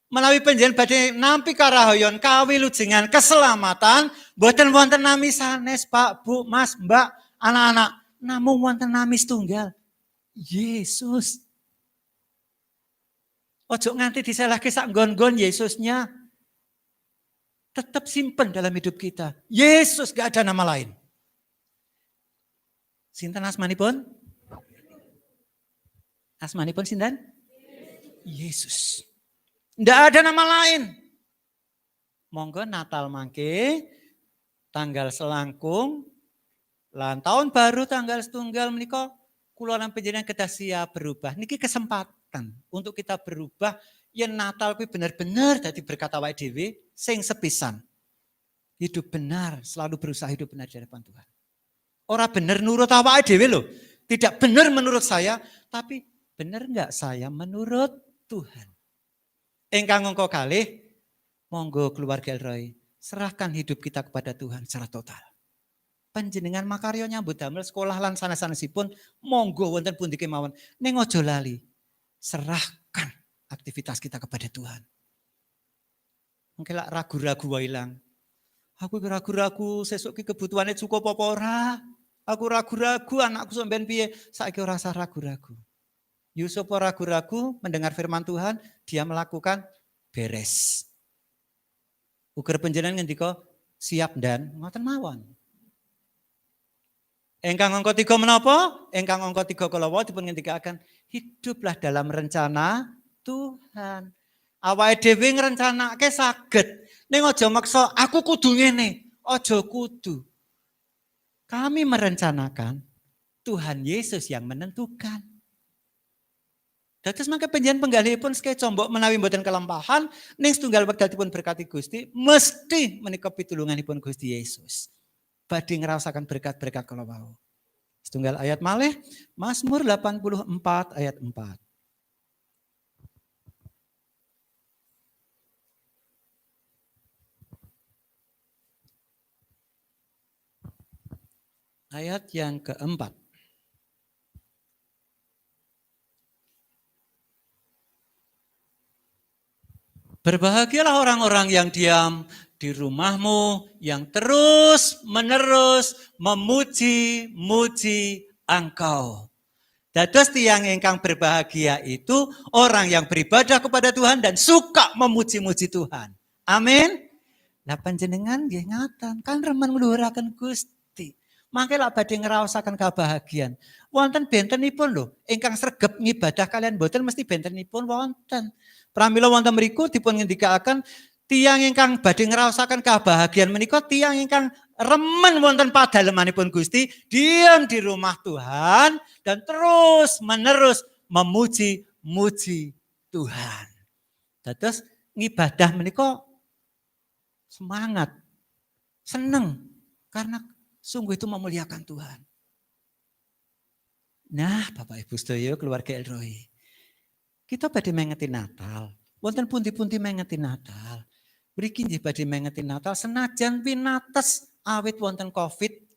Menawi panjenengan badhe nampi karahayon kawilujengan keselamatan boten wonten nami sanes Pak, Bu, Mas, Mbak, anak-anak, namung wonten nami setunggal. Yesus. Ojo nganti disalahke sak nggon-nggon Yesusnya. Tetap simpen dalam hidup kita. Yesus gak ada nama lain. Sinten asmanipun? Asmanipun sinten? Yesus. Tidak ada nama lain. Monggo Natal mangke, tanggal selangkung, lan tahun baru tanggal setunggal menika kula lan panjenengan kedah siap berubah. Niki kesempatan untuk kita berubah yen Natal kuwi bener-bener dadi berkat awake dhewe sing sepisan. Hidup benar, selalu berusaha hidup benar di hadapan Tuhan. Ora bener nurut awake dhewe lho. Tidak benar menurut saya, tapi benar enggak saya menurut Tuhan. Engkang angka kalih, monggo keluarga Elroy, serahkan hidup kita kepada Tuhan secara total. Panjenengan makarya nyambut damel sekolah lan sanes-sanesipun, monggo wonten pundi kemawon, ning aja lali. Serahkan aktivitas kita kepada Tuhan. Mungkin lak ragu-ragu wae ilang. Aku ragu-ragu sesuk ki kebutuhane cukup apa ora? Aku ragu-ragu anakku sampean piye? Saiki ora usah ragu-ragu. Yusuf ragu-ragu mendengar firman Tuhan, dia melakukan beres. Uger panjenengan ngendika siap dan ngoten mawon. Engkang angka 3 menapa? Engkang angka 3 kala wau dipun ngendikaken hiduplah dalam rencana Tuhan. Awake dhewe ngrencanake saged. Ning aja maksa aku kudu ngene, aja kudu. Kami merencanakan, Tuhan Yesus yang menentukan. Dados mangke panjenengan penggalihipun sekaya combok menawi mboten kelampahan ning setunggal wekdal dipun berkati Gusti, mesti menika pitulunganipun Gusti Yesus. Badhe ngraosaken berkat-berkat kala wau. Setunggal ayat malih, Mazmur 84 ayat 4. Ayat yang keempat. Berbahagialah orang-orang yang diam di rumahmu, yang terus menerus memuji-muji Engkau. Dados tiyang ingkang berbahagia itu orang yang beribadah kepada Tuhan dan suka memuji-muji Tuhan. Amin. Lah panjenengan nggih ngaten, kan remen ngluhuraken Gusti. Mangke lak badhe ngraosaken kabahagiaan. Wonten bentenipun lho, ingkang sregep ngibadah kalian boten mesti bentenipun wonten. Pramila wonten mriku dipun ngendikaken tiyang ingkang badhe ngraosaken kabahagiaan menika tiyang ingkang remen wonten padalemanipun Gusti, diam di rumah Tuhan dan terus menerus memuji-muji Tuhan. Terus ngibadah menika semangat, seneng karena sungguh itu memuliakan Tuhan. Nah, Bapak Ibu sedaya keluarga Elroy, kita badhe mengeti Natal. Wonten pundi-pundi mengeti Natal. Mriki nggih badhe mengeti Natal senajan pinates awit wonten COVID-19.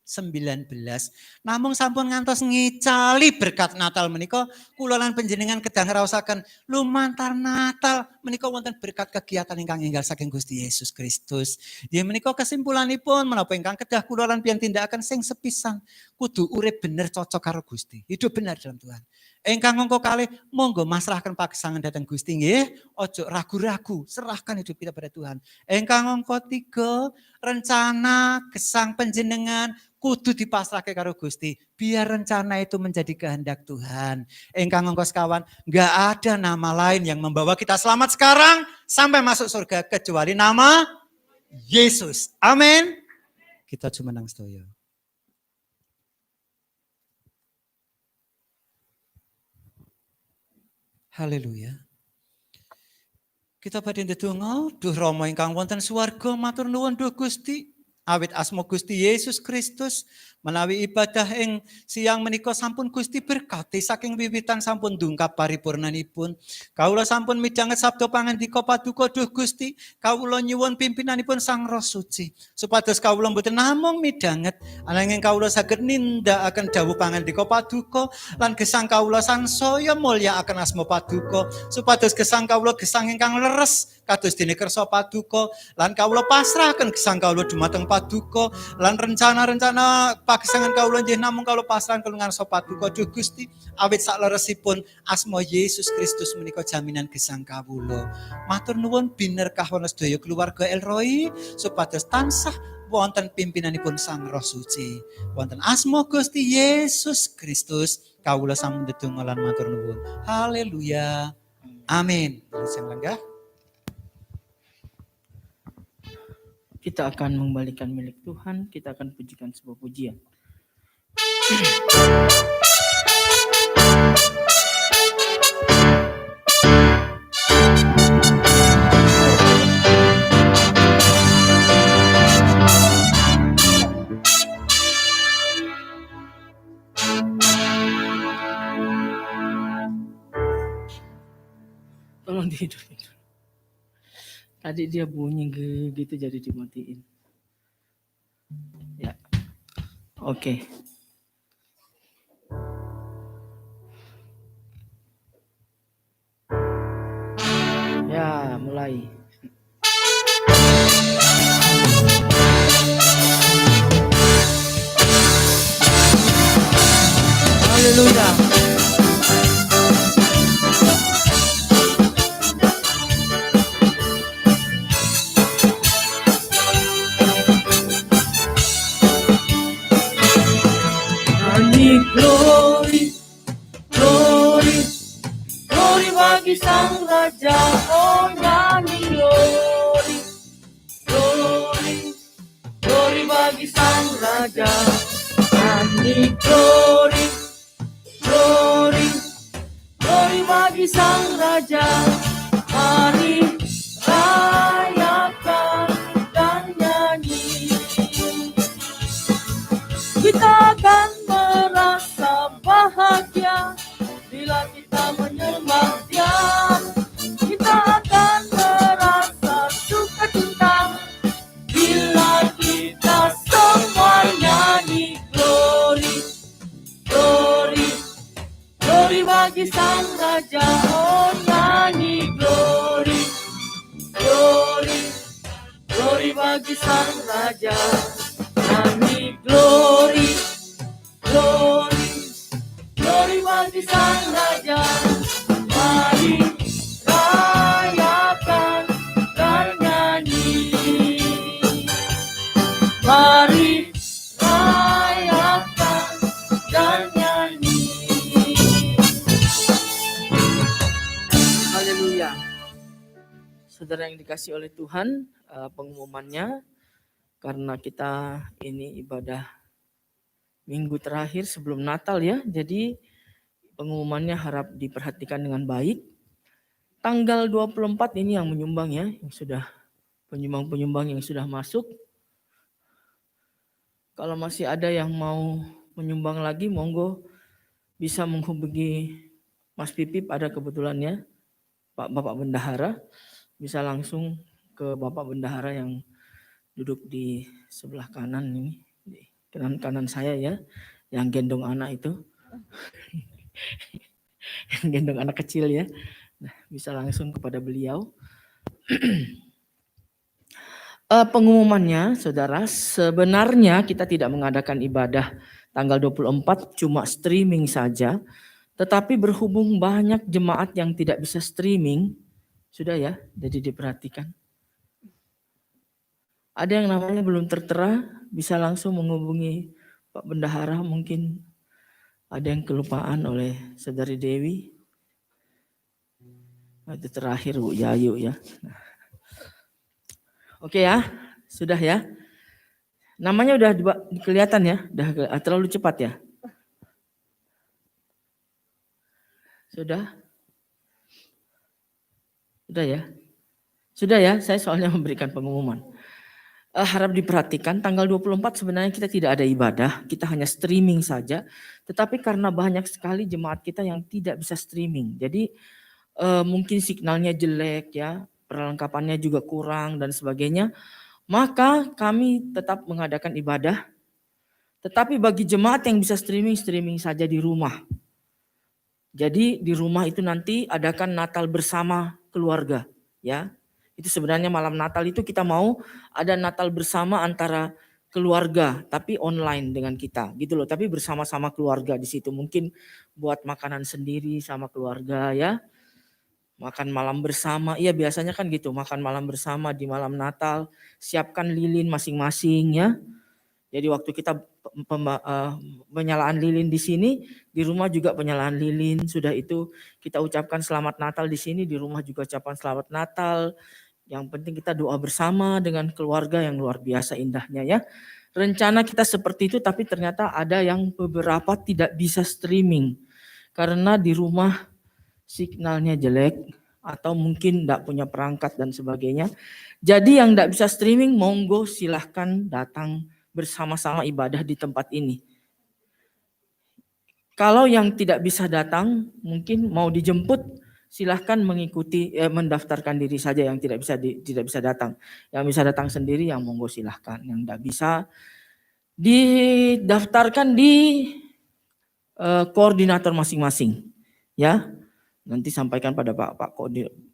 Namung sampun ngantos ngicali berkat Natal menika kula lan panjenengan kedang ngraosaken lumantar Natal menika wonten berkat kegiatan ingkang enggal saking Gusti Yesus Kristus. Ya menika kesimpulanipun menapa ingkang kedah kula lan pian tindakaken sing sepisan kudu urip bener cocok karo Gusti. Hidup benar dalam Tuhan. Ingkang angka kalih monggo masrahkan pagesangan dhateng Gusti nggih, ojo ragu-ragu, serahkan hidup kita pada Tuhan. Ingkang angka 3 rencana gesang panjenengan kudu dipasrahke karo Gusti, biar rencana itu menjadi kehendak Tuhan. Ingkang angka 4, enggak ada nama lain yang membawa kita selamat sekarang sampai masuk surga kecuali nama Yesus. Amin. Kita cuma nang sedaya. Haleluya. Kita badhe ndedonga, duh Rama ingkang wonten swarga, matur nuwun duh Gusti, awit asma Gusti Yesus Kristus menawi ibadah ing siang menika sampun Gusti berkati saking wiwitan sampun ndungkap paripurnanipun. Kawula sampun midhanget sabda pangandika paduka duh Gusti, kawula nyuwun pimpinanipun Sang Roh Suci supados kawula mboten namung midhanget ananging kawula saged nindakaken dawuh pangandika paduka lan gesang kawula sansaya mulyakaken asma paduka supados gesang kawula gesang ingkang leres kados dene kersa paduka lan kawula pasrahaken gesang kawula dumateng paduka lan rencana-rencana pagesangan kawula nggih namung kawula pasrahaken kelungan sa paduka duh Gusti awit sakleresipun asma Yesus Kristus menika jaminan gesang kawula. Matur nuwun binerkah wana sedaya keluarga Elroy supados tansah wonten pimpinanipun Sang Roh Suci. Wonten asma Gusti Yesus Kristus kawula sampun ndedonga lan matur nuwun. Haleluya. Amin. Sing lenggah. Kita akan mengembalikan milik Tuhan, kita akan pujikan sebuah pujian. Tolong dihidupin. Tadi dia bunyi gitu jadi dimatiin. Ya. Oke. Ya, mulai. Haleluya. Glory, glory, glory bagi Sang Raja, oh nyanyi glory, glory, glory bagi Sang Raja, nyanyi glory, glory, glory bagi Sang Raja, mari rayakan dan nyanyi, kita akan merasa bahagia bila kita menyembah Dia. Kita akan merasa sukacita bila kita semua nyanyi glory, glory, glory bagi Sang Raja, oh nyanyi glory, glory, glory bagi Sang Raja, nyanyi glory, glory, glory bagi Sang Raja, mari rayakan dan nyanyi, mari rayakan dan nyanyi. Haleluya. Saudara yang dikasih oleh Tuhan, pengumumannya karena kita ini ibadah minggu terakhir sebelum Natal ya. Jadi pengumumannya harap diperhatikan dengan baik. Tanggal 24 ini yang menyumbang ya, yang sudah penyumbang-penyumbang yang sudah masuk. Kalau masih ada yang mau menyumbang lagi, monggo bisa menghubungi Mas Pipip, ada kebetulannya Bapak Bendahara, bisa langsung ke Bapak Bendahara yang duduk di sebelah kanan ini, di kanan saya ya, yang gendong anak itu, yang gendong anak kecil ya. Nah, bisa langsung kepada beliau. Pengumumannya, saudara, sebenarnya kita tidak mengadakan ibadah tanggal 24, cuma streaming saja. Tetapi berhubung banyak jemaat yang tidak bisa streaming, sudah ya, jadi diperhatikan. Ada yang namanya belum tertera, bisa langsung menghubungi Pak Bendahara, mungkin ada yang kelupaan oleh Saudari Dewi. Itu terakhir Bu Yayu ya. Oke ya, sudah ya. Namanya udah kelihatan ya, udah terlalu cepat ya. Sudah? Sudah ya? Sudah ya, saya soalnya memberikan pengumuman. Harap diperhatikan tanggal 24 sebenarnya kita tidak ada ibadah, kita hanya streaming saja. Tetapi karena banyak sekali jemaat kita yang tidak bisa streaming. Jadi mungkin signalnya jelek ya, perlengkapannya juga kurang dan sebagainya. Maka kami tetap mengadakan ibadah. Tetapi bagi jemaat yang bisa streaming, streaming saja di rumah. Jadi di rumah itu nanti adakan Natal bersama keluarga ya. Itu sebenarnya malam Natal itu kita mau ada Natal bersama antara keluarga tapi online dengan kita gitu loh. Tapi bersama-sama keluarga di situ, mungkin buat makanan sendiri sama keluarga ya. Makan malam bersama, iya biasanya kan gitu, makan malam bersama di malam Natal, siapkan lilin masing-masing ya. Jadi waktu kita penyalaan lilin di sini, di rumah juga penyalaan lilin. Sudah itu kita ucapkan selamat Natal di sini, di rumah juga ucapan selamat Natal. Yang penting kita doa bersama dengan keluarga yang luar biasa indahnya ya. Rencana kita seperti itu, tapi ternyata ada yang beberapa tidak bisa streaming. Karena di rumah signalnya jelek atau mungkin tidak punya perangkat dan sebagainya. Jadi yang tidak bisa streaming, monggo silahkan datang bersama-sama ibadah di tempat ini. Kalau yang tidak bisa datang, mungkin mau dijemput, silahkan mengikuti, mendaftarkan diri saja yang tidak bisa datang. Yang bisa datang sendiri, yang monggo silahkan. Yang tidak bisa, didaftarkan di koordinator masing-masing, ya. Nanti sampaikan pada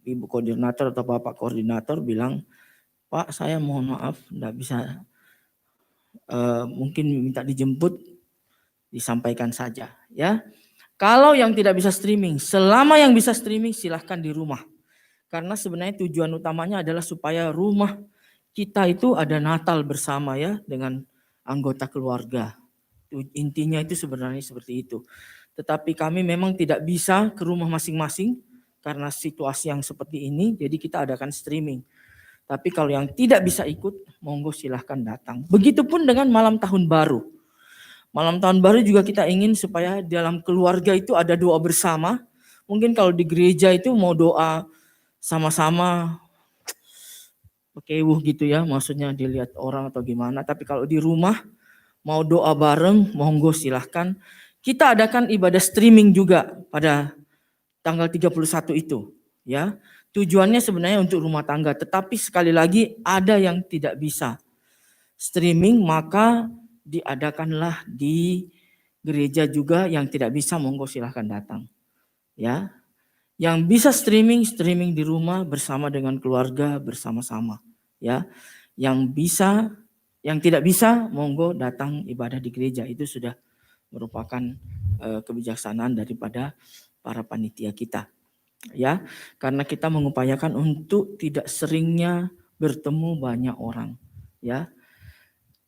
Ibu koordinator atau Bapak koordinator bilang, Pak, saya mohon maaf, tidak bisa. Mungkin minta dijemput, disampaikan saja ya. Kalau yang tidak bisa streaming, selama yang bisa streaming silahkan di rumah. Karena sebenarnya tujuan utamanya adalah supaya rumah kita itu ada Natal bersama ya dengan anggota keluarga. Intinya itu sebenarnya seperti itu. Tetapi kami memang tidak bisa ke rumah masing-masing karena situasi yang seperti ini, jadi kita adakan streaming. Tapi kalau yang tidak bisa ikut, monggo silahkan datang. Begitupun dengan malam tahun baru. Malam tahun baru juga kita ingin supaya dalam keluarga itu ada doa bersama. Mungkin kalau di gereja itu mau doa sama-sama pekewuh gitu ya, maksudnya dilihat orang atau gimana. Tapi kalau di rumah mau doa bareng, monggo silahkan. Kita adakan ibadah streaming juga pada tanggal 31 itu ya. Tujuannya sebenarnya untuk rumah tangga, tetapi sekali lagi ada yang tidak bisa streaming, maka diadakanlah di gereja juga. Yang tidak bisa monggo silahkan datang ya. Yang bisa streaming di rumah bersama dengan keluarga bersama-sama ya. Yang tidak bisa monggo datang ibadah di gereja. Itu sudah merupakan kebijaksanaan daripada para panitia kita ya, karena kita mengupayakan untuk tidak seringnya bertemu banyak orang ya.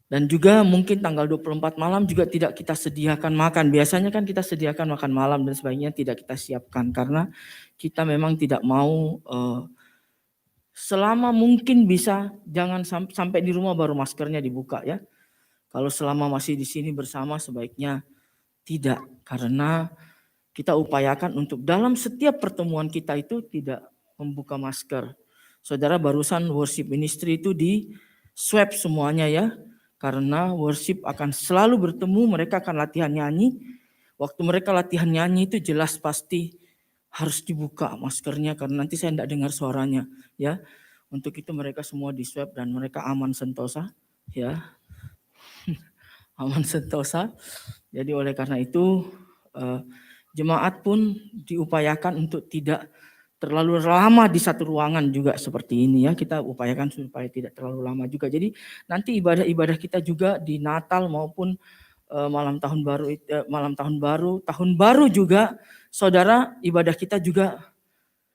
Dan juga mungkin tanggal 24 malam juga tidak kita sediakan makan. Biasanya kan kita sediakan makan malam dan sebagainya, tidak kita siapkan karena kita memang tidak mau selama mungkin bisa jangan sampai di rumah baru maskernya dibuka ya. Kalau selama masih di sini bersama sebaiknya tidak, karena kita upayakan untuk dalam setiap pertemuan kita itu tidak membuka masker. Saudara, barusan worship ministry itu di swab semuanya ya. Karena worship akan selalu bertemu, mereka akan latihan nyanyi. Waktu mereka latihan nyanyi itu jelas pasti harus dibuka maskernya karena nanti saya tidak dengar suaranya ya. Untuk itu mereka semua di swab dan mereka aman sentosa ya. Aman sentosa. Jadi oleh karena itu jemaat pun diupayakan untuk tidak terlalu lama di satu ruangan juga seperti ini ya. Kita upayakan supaya tidak terlalu lama juga. Jadi nanti ibadah-ibadah kita juga di Natal maupun malam tahun baru juga, saudara, ibadah kita juga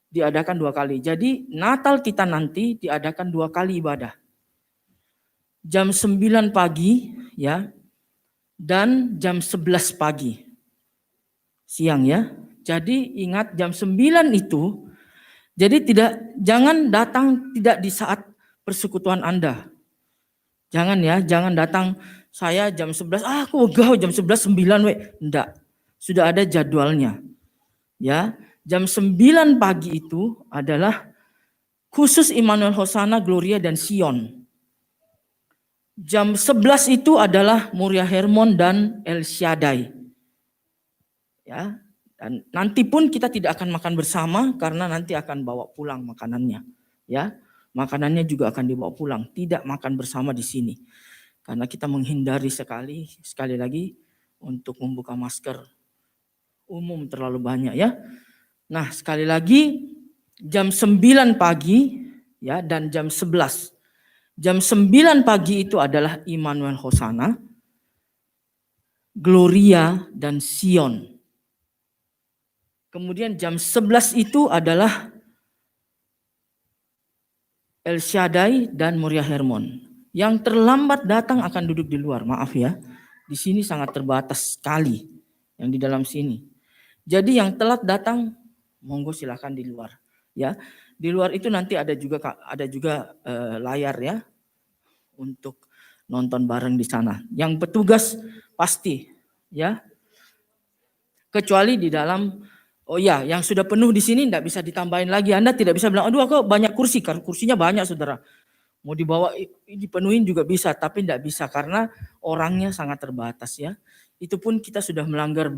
diadakan 2 kali. Jadi Natal kita nanti diadakan 2 kali ibadah. Jam 9 pagi ya dan jam 11 pagi. Siang ya. Jadi ingat jam 9 itu, jadi jangan datang tidak di saat persekutuan Anda. Jangan ya, jangan datang saya jam 11, aku wegah jam 11 9 enggak. Sudah ada jadwalnya. Ya, jam 9 pagi itu adalah khusus Immanuel Hosana, Gloria dan Sion. Jam 11 itu adalah Muria Hermon dan El Shaddai. Ya, dan nanti pun kita tidak akan makan bersama karena nanti akan bawa pulang makanannya. Ya, makanannya juga akan dibawa pulang, tidak makan bersama di sini. Karena kita menghindari sekali lagi untuk membuka masker umum terlalu banyak ya. Nah, sekali lagi jam 9 pagi ya dan jam 11. Jam 9 pagi itu adalah Immanuel Hosana, Gloria dan Sion. Kemudian jam 11 itu adalah El Shaddai dan Muria Hermon. Yang terlambat datang akan duduk di luar. Maaf ya, di sini sangat terbatas sekali yang di dalam sini. Jadi yang telat datang, monggo silakan di luar. Ya, di luar itu nanti ada juga layar ya untuk nonton bareng di sana. Yang petugas pasti ya, kecuali di dalam. Oh ya, yang sudah penuh di sini tidak bisa ditambahin lagi. Anda tidak bisa bilang, aduh aku banyak kursi. Kursinya banyak saudara. Mau dibawa dipenuhin juga bisa, tapi tidak bisa karena orangnya sangat terbatas ya. Itu pun kita sudah melanggar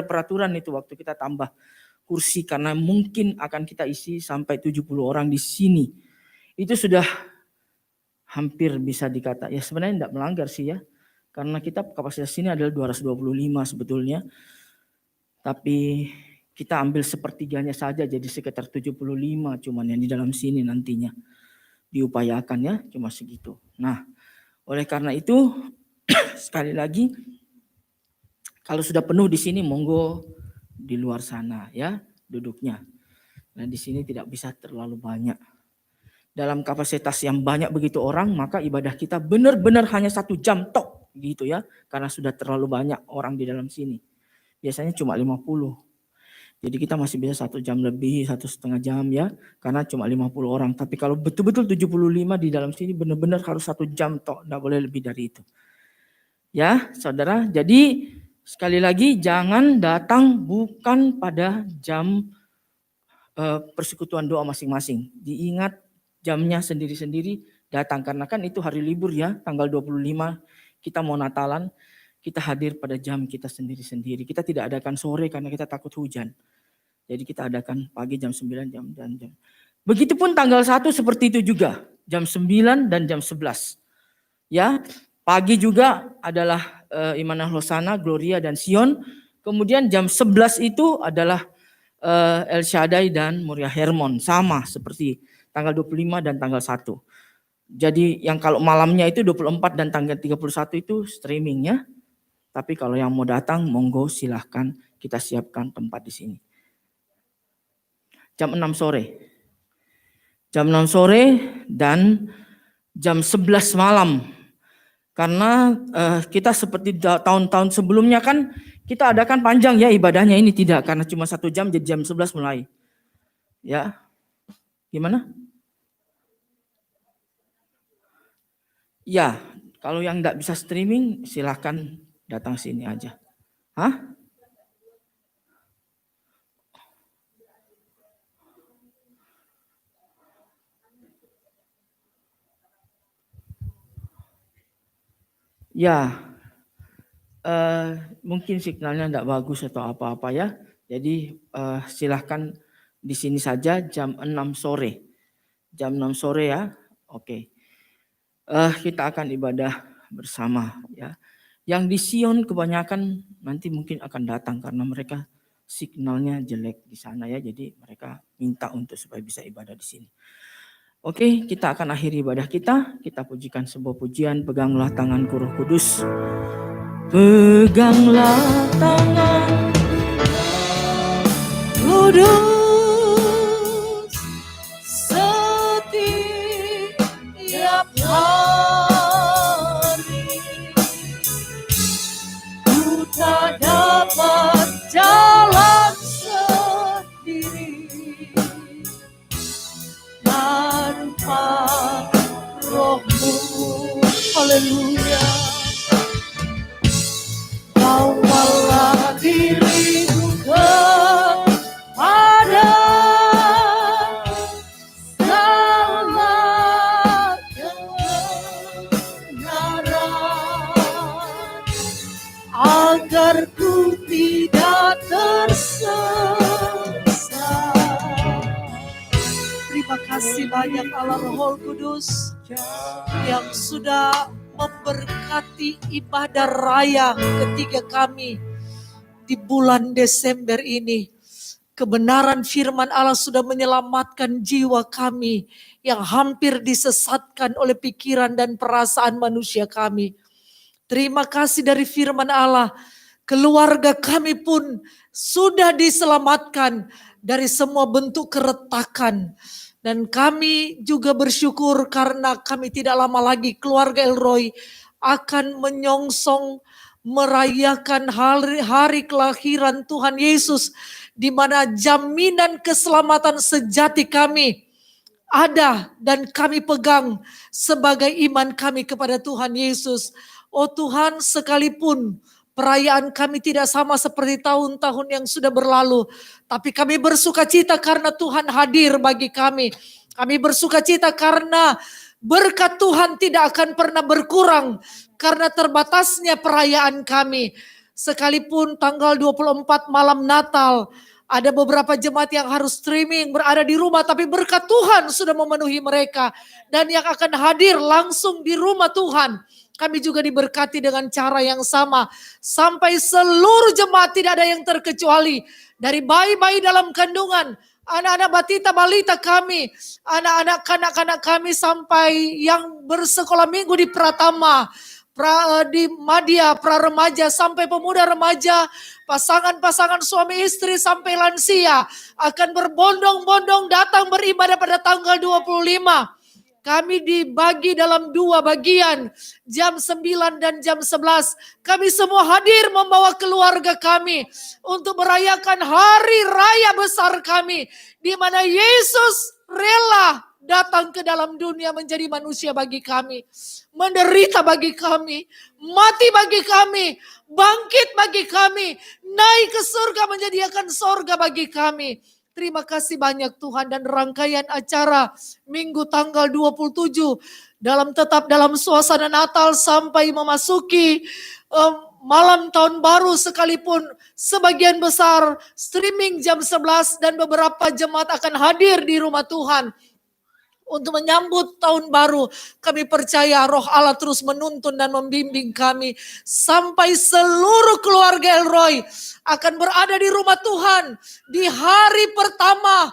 peraturan itu waktu kita tambah kursi karena mungkin akan kita isi sampai 70 orang di sini. Itu sudah hampir bisa dikata ya sebenarnya tidak melanggar sih ya. Karena kita kapasitas sini adalah 225 sebetulnya. Tapi kita ambil sepertiganya saja jadi sekitar 75 cuman yang di dalam sini nantinya. Diupayakan ya cuma segitu. Nah, oleh karena itu sekali lagi kalau sudah penuh di sini monggo di luar sana ya duduknya. Nah, di sini tidak bisa terlalu banyak. Dalam kapasitas yang banyak begitu orang, maka ibadah kita benar-benar hanya 1 jam tok gitu ya, karena sudah terlalu banyak orang di dalam sini. Biasanya cuma 50. Jadi kita masih bisa 1 jam lebih, 1,5 jam ya, karena cuma 50 orang. Tapi kalau betul-betul 75 di dalam sini benar-benar harus 1 jam tok, tidak boleh lebih dari itu. Ya, saudara. Jadi sekali lagi jangan datang bukan pada jam persekutuan doa masing-masing. Diingat jamnya sendiri-sendiri datang karena kan itu hari libur ya, tanggal 25 kita mau Natalan. Kita hadir pada jam kita sendiri-sendiri. Kita tidak adakan sore karena kita takut hujan. Jadi kita adakan pagi jam 9 jam. Begitupun tanggal 1 seperti itu juga. Jam 9 dan jam 11. Ya, pagi juga adalah Immanuel Hosana, Gloria dan Sion. Kemudian jam 11 itu adalah El Shaddai dan Muria Hermon. Sama seperti tanggal 25 dan tanggal 1. Jadi yang kalau malamnya itu 24 dan tanggal 31 itu streaming ya. Tapi kalau yang mau datang, monggo silahkan kita siapkan tempat di sini. Jam 6 sore. Jam 6 sore dan jam 11 malam. Karena kita seperti tahun-tahun sebelumnya kan kita adakan panjang ya ibadahnya, ini tidak. Karena cuma 1 jam jadi jam 11 mulai. Ya, gimana? Ya, kalau yang tidak bisa streaming silahkan datang sini aja. Hah? Ya, mungkin signalnya tidak bagus atau apa-apa ya. Jadi silahkan di sini saja jam 6 sore. Jam 6 sore ya. Oke. Kita akan ibadah bersama ya. Yang di Sion kebanyakan nanti mungkin akan datang karena mereka signalnya jelek di sana ya. Jadi mereka minta untuk supaya bisa ibadah di sini. Oke, kita akan akhiri ibadah kita. Kita pujikan sebuah pujian, peganglah tanganku Roh Kudus. Peganglah tangan Kudus setiap hari, ku tak dapat jalan sendiri tanpa Roh-Mu. Haleluya. Bawalah diriku kepada segala kebenaran, agar ku tidak tersesat. Terima kasih banyak Allah Roh Kudus yang sudah memberkati ibadah raya ketiga kami di bulan Desember ini. Kebenaran firman Allah sudah menyelamatkan jiwa kami yang hampir disesatkan oleh pikiran dan perasaan manusia kami. Terima kasih dari firman Allah, keluarga kami pun sudah diselamatkan dari semua bentuk keretakan. Dan kami juga bersyukur karena kami tidak lama lagi keluarga Elroy akan menyongsong merayakan hari kelahiran Tuhan Yesus, di mana jaminan keselamatan sejati kami ada dan kami pegang sebagai iman kami kepada Tuhan Yesus. Oh Tuhan, sekalipun perayaan kami tidak sama seperti tahun-tahun yang sudah berlalu, tapi kami bersuka cita karena Tuhan hadir bagi kami. Kami bersuka cita karena berkat Tuhan tidak akan pernah berkurang karena terbatasnya perayaan kami. Sekalipun tanggal 24 malam Natal, ada beberapa jemaat yang harus streaming berada di rumah, tapi berkat Tuhan sudah memenuhi mereka. Dan yang akan hadir langsung di rumah Tuhan, kami juga diberkati dengan cara yang sama. Sampai seluruh jemaat tidak ada yang terkecuali. Dari bayi-bayi dalam kandungan, anak-anak batita balita kami, anak-anak kanak-kanak kami sampai yang bersekolah minggu di Pratama, di Madya, pra-remaja sampai pemuda remaja, pasangan-pasangan suami istri sampai lansia akan berbondong-bondong datang beribadah pada tanggal 25. Kami dibagi dalam 2 bagian, jam 9 dan jam 11. Kami semua hadir membawa keluarga kami untuk merayakan hari raya besar kami, di mana Yesus rela datang ke dalam dunia menjadi manusia bagi kami, menderita bagi kami, mati bagi kami, bangkit bagi kami, naik ke surga menyediakan surga bagi kami. Terima kasih banyak Tuhan, dan rangkaian acara Minggu tanggal 27 tetap dalam suasana Natal sampai memasuki malam tahun baru, sekalipun sebagian besar streaming jam 11 dan beberapa jemaat akan hadir di rumah Tuhan. Untuk menyambut tahun baru, kami percaya Roh Allah terus menuntun dan membimbing kami sampai seluruh keluarga Elroy akan berada di rumah Tuhan di hari pertama,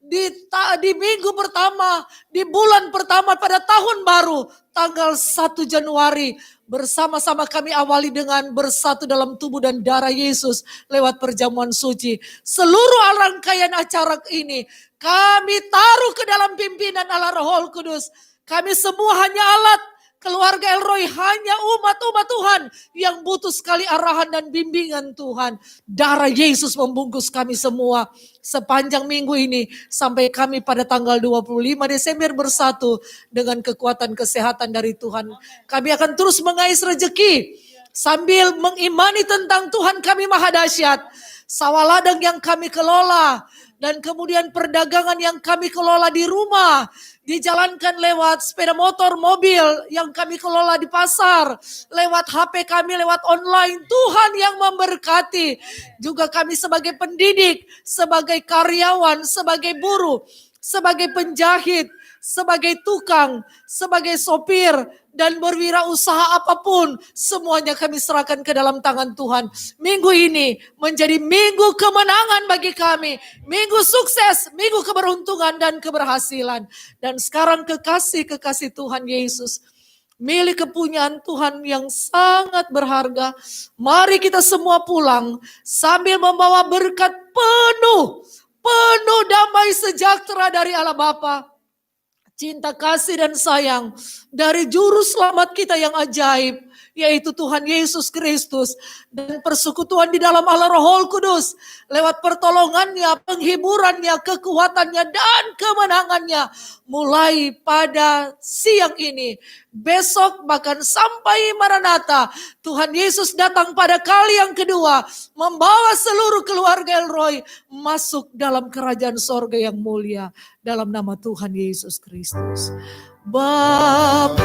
di minggu pertama, di bulan pertama pada tahun baru, tanggal 1 Januari. Bersama-sama kami awali dengan bersatu dalam tubuh dan darah Yesus lewat perjamuan suci. Seluruh rangkaian acara ini kami taruh ke dalam pimpinan Allah Roh Kudus. Kami semua hanya alat, keluarga Elroy hanya umat-umat Tuhan yang butuh sekali arahan dan bimbingan Tuhan. Darah Yesus membungkus kami semua sepanjang minggu ini sampai kami pada tanggal 25 Desember bersatu dengan kekuatan kesehatan dari Tuhan. Kami akan terus mengais rezeki sambil mengimani tentang Tuhan kami maha dahsyat. Sawah ladang yang kami kelola, Dan kemudian perdagangan yang kami kelola di rumah, dijalankan lewat sepeda motor, mobil yang kami kelola di pasar, lewat HP kami, lewat online. Tuhan yang memberkati. Juga kami sebagai pendidik, sebagai karyawan, sebagai buruh, sebagai penjahit, sebagai tukang, sebagai sopir, dan berwirausaha apapun, semuanya kami serahkan ke dalam tangan Tuhan. Minggu ini menjadi minggu kemenangan bagi kami, minggu sukses, minggu keberuntungan dan keberhasilan. Dan sekarang kekasih-kekasih Tuhan Yesus, milik kepunyaan Tuhan yang sangat berharga, mari kita semua pulang sambil membawa berkat penuh damai sejahtera dari Allah Bapa, cinta kasih dan sayang dari juru selamat kita yang ajaib, yaitu Tuhan Yesus Kristus, dan persekutuan di dalam Allah Roh Kudus lewat pertolongannya, penghiburannya, kekuatannya dan kemenangannya mulai pada siang ini, besok bahkan sampai Maranatha. Tuhan Yesus datang pada kali yang kedua membawa seluruh keluarga Elroy masuk dalam kerajaan sorga yang mulia dalam nama Tuhan Yesus Kristus. Bapa